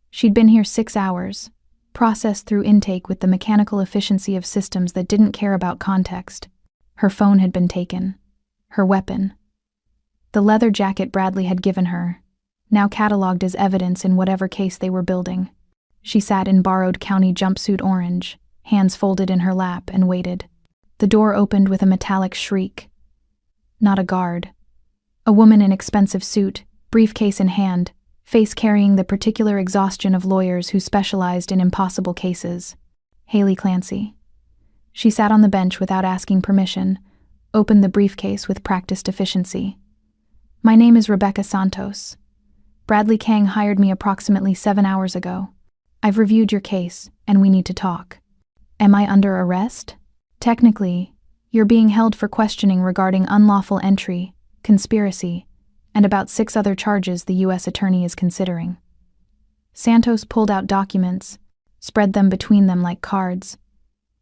She'd been here 6 hours, processed through intake with the mechanical efficiency of systems that didn't care about context. Her phone had been taken. Her weapon. The leather jacket Bradley had given her, now catalogued as evidence in whatever case they were building. She sat in borrowed county jumpsuit orange, hands folded in her lap, and waited. The door opened with a metallic shriek. Not a guard. A woman in expensive suit, briefcase in hand, face carrying the particular exhaustion of lawyers who specialized in impossible cases. Haley Clancy. She sat on the bench without asking permission, opened the briefcase with practiced efficiency. My name is Rebecca Santos. Bradley Kang hired me approximately 7 hours ago. I've reviewed your case, and we need to talk. Am I under arrest? Technically, you're being held for questioning regarding unlawful entry, conspiracy, and about 6 other charges the U.S. attorney is considering. Santos pulled out documents, spread them between them like cards.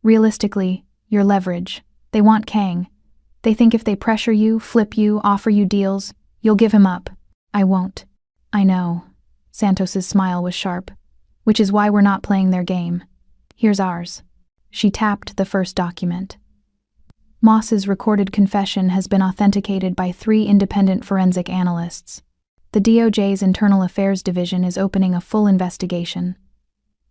Realistically, your leverage. They want Kang. They think if they pressure you, flip you, offer you deals, you'll give him up. I won't. I know. Santos's smile was sharp. Which is why we're not playing their game. Here's ours. She tapped the first document. Moss's recorded confession has been authenticated by 3 independent forensic analysts. The DOJ's Internal Affairs Division is opening a full investigation.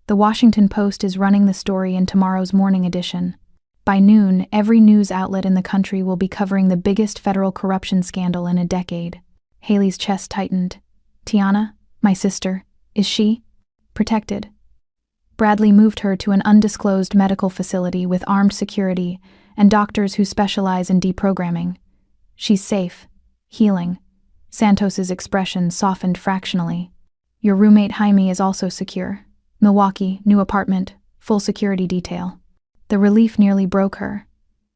The Washington Post is running the story in tomorrow's morning edition. By noon, every news outlet in the country will be covering the biggest federal corruption scandal in a decade. Haley's chest tightened. Tiana, my sister, is she protected? Bradley moved her to an undisclosed medical facility with armed security and doctors who specialize in deprogramming. She's safe, healing. Santos's expression softened fractionally. Your roommate Jaime is also secure. Milwaukee, new apartment, full security detail. The relief nearly broke her.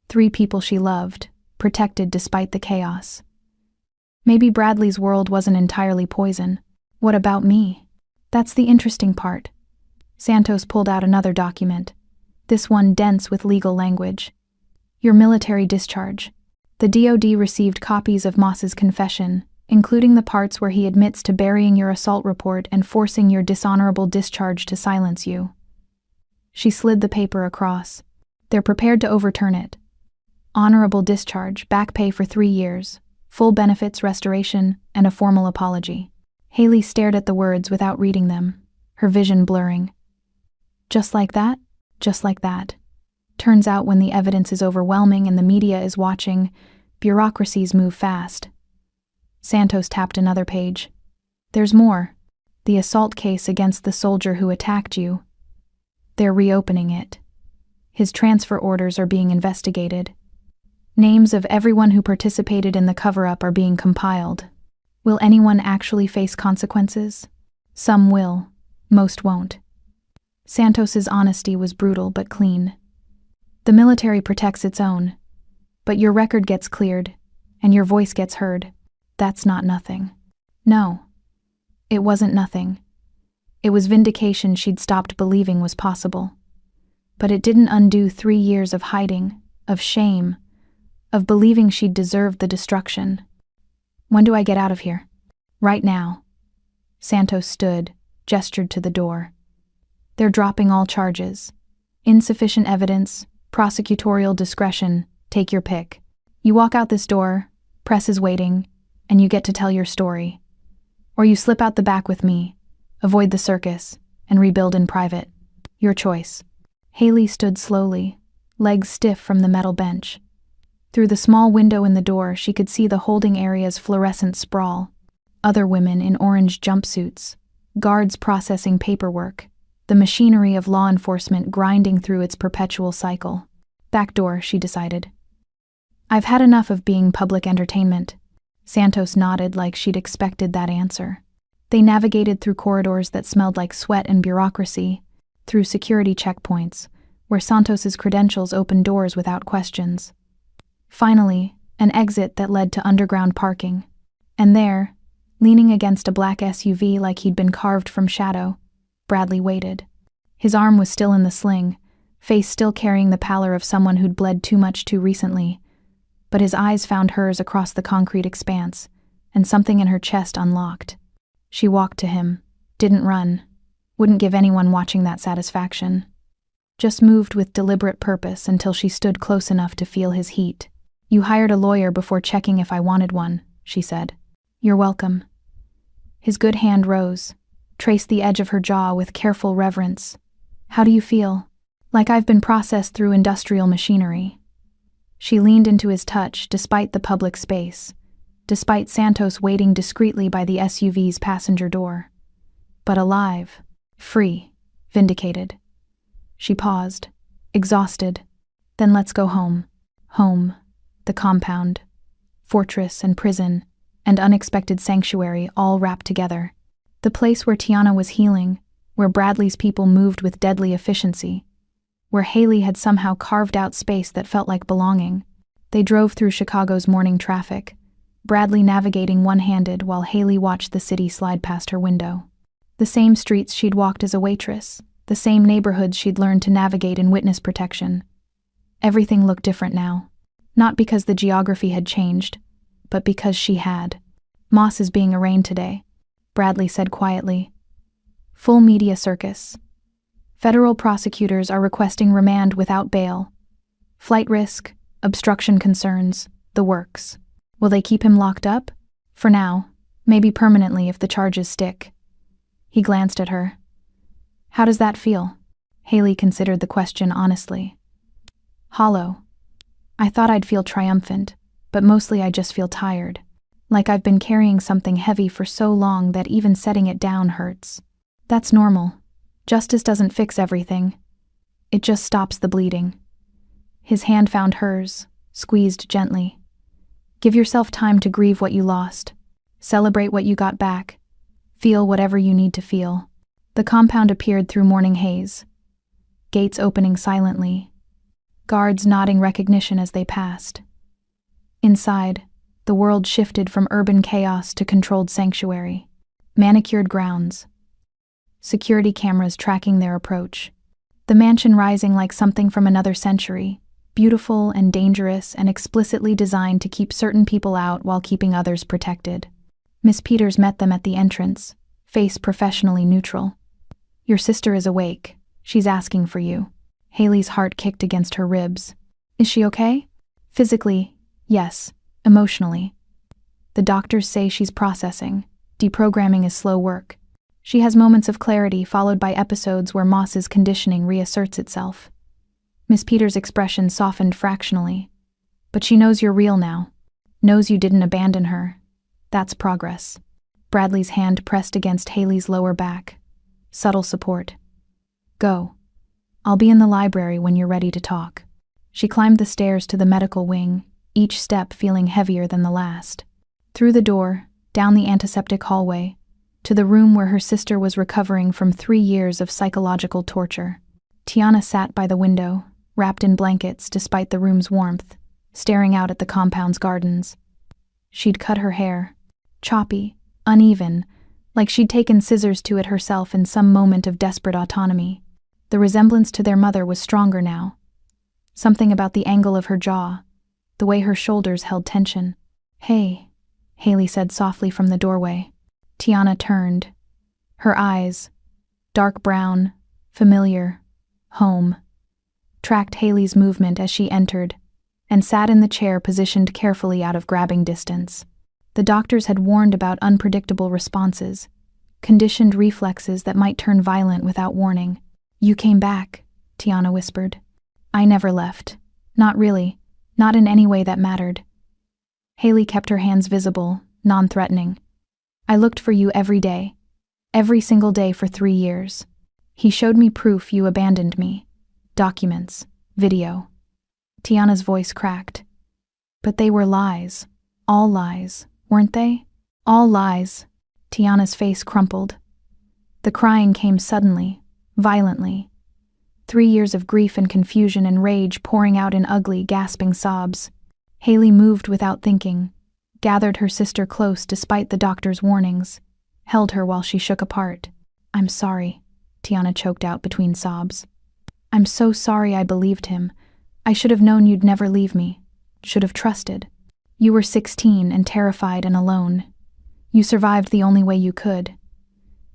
3 people she loved, protected despite the chaos. Maybe Bradley's world wasn't entirely poison. What about me? That's the interesting part. Santos pulled out another document, this one dense with legal language. Your military discharge. The DoD received copies of Moss's confession, including the parts where he admits to burying your assault report and forcing your dishonorable discharge to silence you. She slid the paper across. They're prepared to overturn it. Honorable discharge, back pay for 3 years, full benefits restoration, and a formal apology. Haley stared at the words without reading them, her vision blurring. Just like that? Just like that. Turns out when the evidence is overwhelming and the media is watching, bureaucracies move fast. Santos tapped another page. There's more. The assault case against the soldier who attacked you. They're reopening it. His transfer orders are being investigated. Names of everyone who participated in the cover-up are being compiled. Will anyone actually face consequences? Some will. Most won't. Santos's honesty was brutal but clean. The military protects its own. But your record gets cleared, and your voice gets heard. That's not nothing. No. It wasn't nothing. It was vindication she'd stopped believing was possible. But it didn't undo 3 years of hiding, of shame, of believing she'd deserved the destruction. When do I get out of here? Right now. Santos stood, gestured to the door. They're dropping all charges. Insufficient evidence, prosecutorial discretion, take your pick. You walk out this door, press is waiting, and you get to tell your story. Or you slip out the back with me, avoid the circus, and rebuild in private. Your choice. Haley stood slowly, legs stiff from the metal bench. Through the small window in the door, she could see the holding area's fluorescent sprawl. Other women in orange jumpsuits, guards processing paperwork, the machinery of law enforcement grinding through its perpetual cycle. Back door, she decided. I've had enough of being public entertainment. Santos nodded like she'd expected that answer. They navigated through corridors that smelled like sweat and bureaucracy, through security checkpoints, where Santos's credentials opened doors without questions. Finally, an exit that led to underground parking. And there, leaning against a black SUV like he'd been carved from shadow, Bradley waited. His arm was still in the sling, face still carrying the pallor of someone who'd bled too much too recently, but his eyes found hers across the concrete expanse, and something in her chest unlocked. She walked to him, didn't run, wouldn't give anyone watching that satisfaction. Just moved with deliberate purpose until she stood close enough to feel his heat. You hired a lawyer before checking if I wanted one, she said. You're welcome. His good hand rose, traced the edge of her jaw with careful reverence. How do you feel? Like I've been processed through industrial machinery. She leaned into his touch despite the public space, despite Santos waiting discreetly by the SUV's passenger door. But alive, free, vindicated. She paused, exhausted. Then let's go home. Home, the compound, fortress and prison, and unexpected sanctuary all wrapped together. The place where Tiana was healing, where Bradley's people moved with deadly efficiency, where Haley had somehow carved out space that felt like belonging. They drove through Chicago's morning traffic, Bradley navigating one-handed while Haley watched the city slide past her window. The same streets she'd walked as a waitress, the same neighborhoods she'd learned to navigate in witness protection. Everything looked different now. Not because the geography had changed, but because she had. Moss is being arraigned today, Bradley said quietly. Full media circus. Federal prosecutors are requesting remand without bail. Flight risk, obstruction concerns, the works. Will they keep him locked up? For now, maybe permanently if the charges stick. He glanced at her. How does that feel? Haley considered the question honestly. Hollow. I thought I'd feel triumphant, but mostly I just feel tired. Like I've been carrying something heavy for so long that even setting it down hurts. That's normal. Justice doesn't fix everything. It just stops the bleeding. His hand found hers, squeezed gently. Give yourself time to grieve what you lost. Celebrate what you got back. Feel whatever you need to feel. The compound appeared through morning haze. Gates opening silently. Guards nodding recognition as they passed. Inside, the world shifted from urban chaos to controlled sanctuary. Manicured grounds. Security cameras tracking their approach. The mansion rising like something from another century, beautiful and dangerous and explicitly designed to keep certain people out while keeping others protected. Miss Peters met them at the entrance, face professionally neutral. Your sister is awake. She's asking for you. Haley's heart kicked against her ribs. Is she okay? Physically, yes. Emotionally. The doctors say she's processing. Deprogramming is slow work. She has moments of clarity followed by episodes where Moss's conditioning reasserts itself. Miss Peters' expression softened fractionally. But she knows you're real now. Knows you didn't abandon her. That's progress. Bradley's hand pressed against Haley's lower back. Subtle support. Go. I'll be in the library when you're ready to talk. She climbed the stairs to the medical wing, each step feeling heavier than the last. Through the door, down the antiseptic hallway, to the room where her sister was recovering from 3 years of psychological torture. Tiana sat by the window, wrapped in blankets despite the room's warmth, staring out at the compound's gardens. She'd cut her hair. Choppy, uneven, like she'd taken scissors to it herself in some moment of desperate autonomy. The resemblance to their mother was stronger now. Something about the angle of her jaw, the way her shoulders held tension. "Hey," Haley said softly from the doorway. Tiana turned. Her eyes, dark brown, familiar, home, tracked Haley's movement as she entered, and sat in the chair positioned carefully out of grabbing distance. The doctors had warned about unpredictable responses, conditioned reflexes that might turn violent without warning. "You came back," Tiana whispered. "I never left. Not really. Not in any way that mattered." Haley kept her hands visible, non-threatening. "I looked for you every day. Every single day for 3 years. He showed me proof you abandoned me. Documents. Video." Tiana's voice cracked. "But they were lies. All lies, weren't they? All lies." Tiana's face crumpled. The crying came suddenly, violently. 3 years of grief and confusion and rage pouring out in ugly, gasping sobs. Haley moved without thinking, gathered her sister close despite the doctor's warnings, held her while she shook apart. "I'm sorry," Tiana choked out between sobs. "I'm so sorry I believed him. I should have known you'd never leave me. Should have trusted. You were 16 and terrified and alone. You survived the only way you could."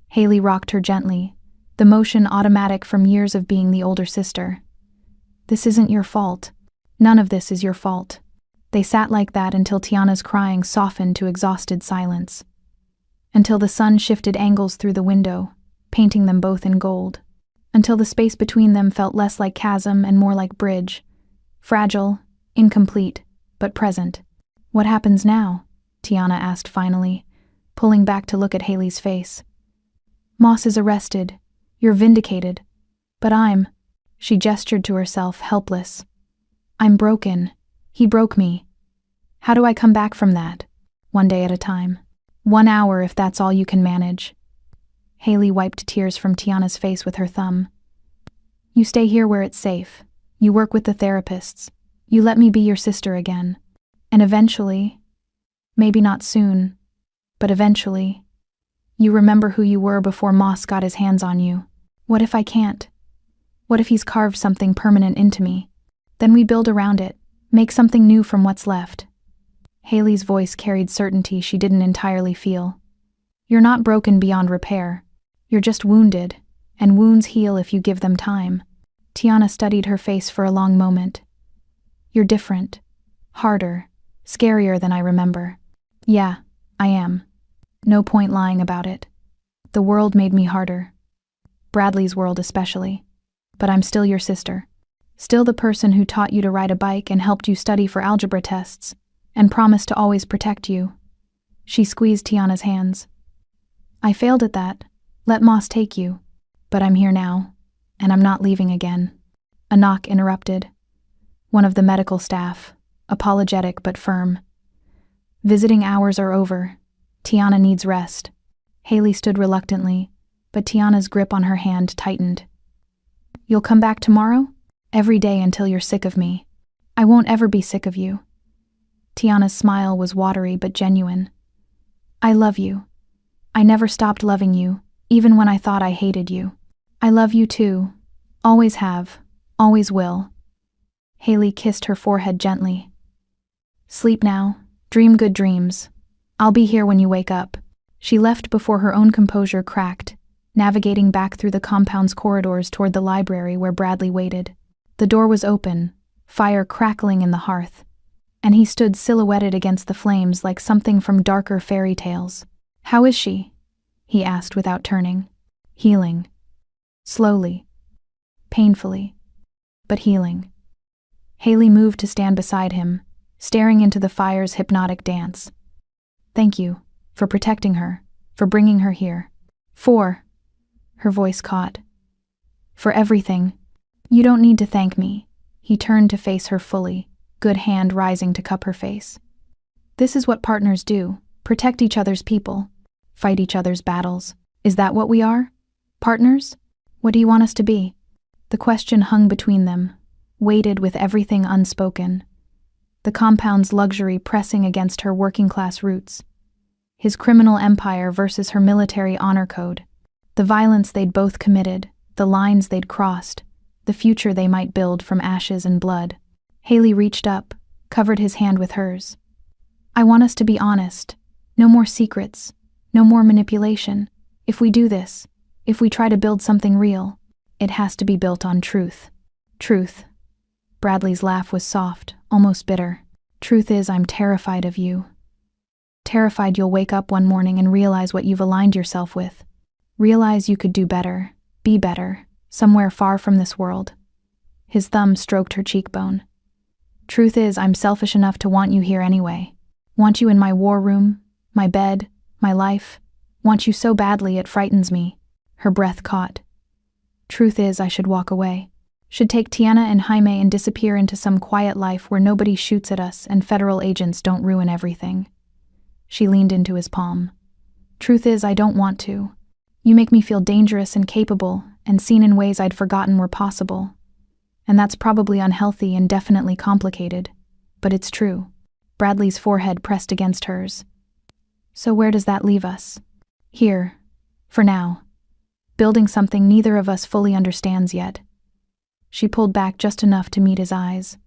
Haley rocked her gently, the motion automatic from years of being the older sister. "This isn't your fault. None of this is your fault." They sat like that until Tiana's crying softened to exhausted silence. Until the sun shifted angles through the window, painting them both in gold. Until the space between them felt less like chasm and more like bridge. Fragile, incomplete, but present. "What happens now?" Tiana asked finally, pulling back to look at Haley's face. "Moss is arrested. You're vindicated. But I'm..." She gestured to herself, helpless. "I'm broken. He broke me. How do I come back from that? One day at a time. 1 hour if that's all you can manage." Haley wiped tears from Tiana's face with her thumb. "You stay here where it's safe. You work with the therapists. You let me be your sister again. And eventually, maybe not soon, but eventually, you remember who you were before Moss got his hands on you. What if I can't? What if he's carved something permanent into me? Then we build around it, make something new from what's left." Haley's voice carried certainty she didn't entirely feel. "You're not broken beyond repair. You're just wounded, and wounds heal if you give them time." Tiana studied her face for a long moment. "You're different. Harder. Scarier than I remember." "Yeah, I am. No point lying about it. The world made me harder. Bradley's world especially. But I'm still your sister. Still the person who taught you to ride a bike and helped you study for algebra tests, and promised to always protect you." She squeezed Tiana's hands. "I failed at that. Let Moss take you. But I'm here now, and I'm not leaving again." A knock interrupted. One of the medical staff, apologetic but firm. "Visiting hours are over. Tiana needs rest." Haley stood reluctantly, but Tiana's grip on her hand tightened. "You'll come back tomorrow? Every day until you're sick of me." "I won't ever be sick of you." Tiana's smile was watery but genuine. "I love you. I never stopped loving you, even when I thought I hated you. I love you too. Always have. Always will." Haley kissed her forehead gently. "Sleep now. Dream good dreams. I'll be here when you wake up." She left before her own composure cracked, navigating back through the compound's corridors toward the library where Bradley waited. The door was open, fire crackling in the hearth, and he stood silhouetted against the flames like something from darker fairy tales. "How is she?" he asked without turning. "Healing. Slowly. Painfully. But healing." Haley moved to stand beside him, staring into the fire's hypnotic dance. "Thank you," for protecting her, for bringing her here. For, her voice caught. For everything. You don't need to thank me. He turned to face her fully, good hand rising to cup her face. This is what partners do, protect each other's people, fight each other's battles. Is that what we are? Partners? What do you want us to be? The question hung between them, weighted with everything unspoken. The compound's luxury pressing against her working-class roots. His criminal empire versus her military honor code. The violence they'd both committed, the lines they'd crossed, the future they might build from ashes and blood. Haley reached up, covered his hand with hers. I want us to be honest. No more secrets. No more manipulation. If we do this, if we try to build something real, it has to be built on truth. Truth. Bradley's laugh was soft, almost bitter. Truth is, I'm terrified of you. Terrified you'll wake up one morning and realize what you've aligned yourself with. Realize you could do better, be better, somewhere far from this world. His thumb stroked her cheekbone. Truth is, I'm selfish enough to want you here anyway. Want you in my war room, my bed, my life. Want you so badly it frightens me. Her breath caught. Truth is, I should walk away. Should take Tiana and Jaime and disappear into some quiet life where nobody shoots at us and federal agents don't ruin everything. She leaned into his palm. Truth is, I don't want to. You make me feel dangerous and capable and seen in ways I'd forgotten were possible. And that's probably unhealthy and definitely complicated. But it's true. Bradley's forehead pressed against hers. So where does that leave us? Here. For now. Building something neither of us fully understands yet. She pulled back just enough to meet his eyes.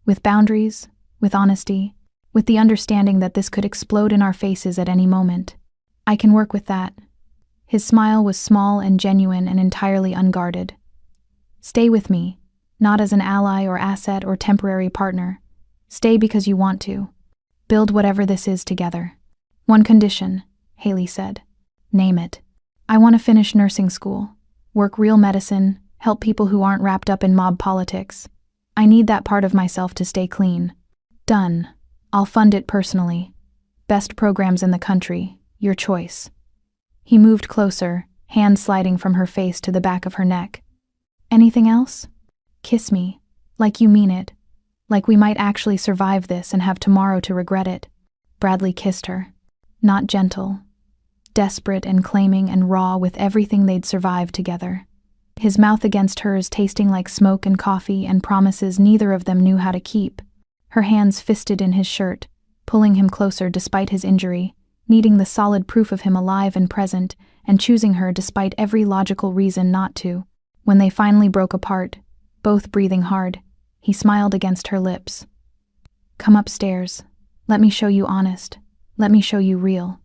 With boundaries, with honesty, with the understanding that this could explode in our faces at any moment. I can work with that. His smile was small and genuine and entirely unguarded. Stay with me, not as an ally or asset or temporary partner. Stay because you want to. Build whatever this is together. One condition, Haley said. Name it. I want to finish nursing school, work real medicine, help people who aren't wrapped up in mob politics. I need that part of myself to stay clean. Done. I'll fund it personally. Best programs in the country, your choice. He moved closer, hand sliding from her face to the back of her neck. Anything else? Kiss me, like you mean it. Like we might actually survive this and have tomorrow to regret it. Bradley kissed her. Not gentle. Desperate and claiming and raw with everything they'd survived together. His mouth against hers tasting like smoke and coffee and promises neither of them knew how to keep. Her hands fisted in his shirt, pulling him closer despite his injury, needing the solid proof of him alive and present, and choosing her despite every logical reason not to. When they finally broke apart, both breathing hard, he smiled against her lips. Come upstairs. Let me show you honest. Let me show you real.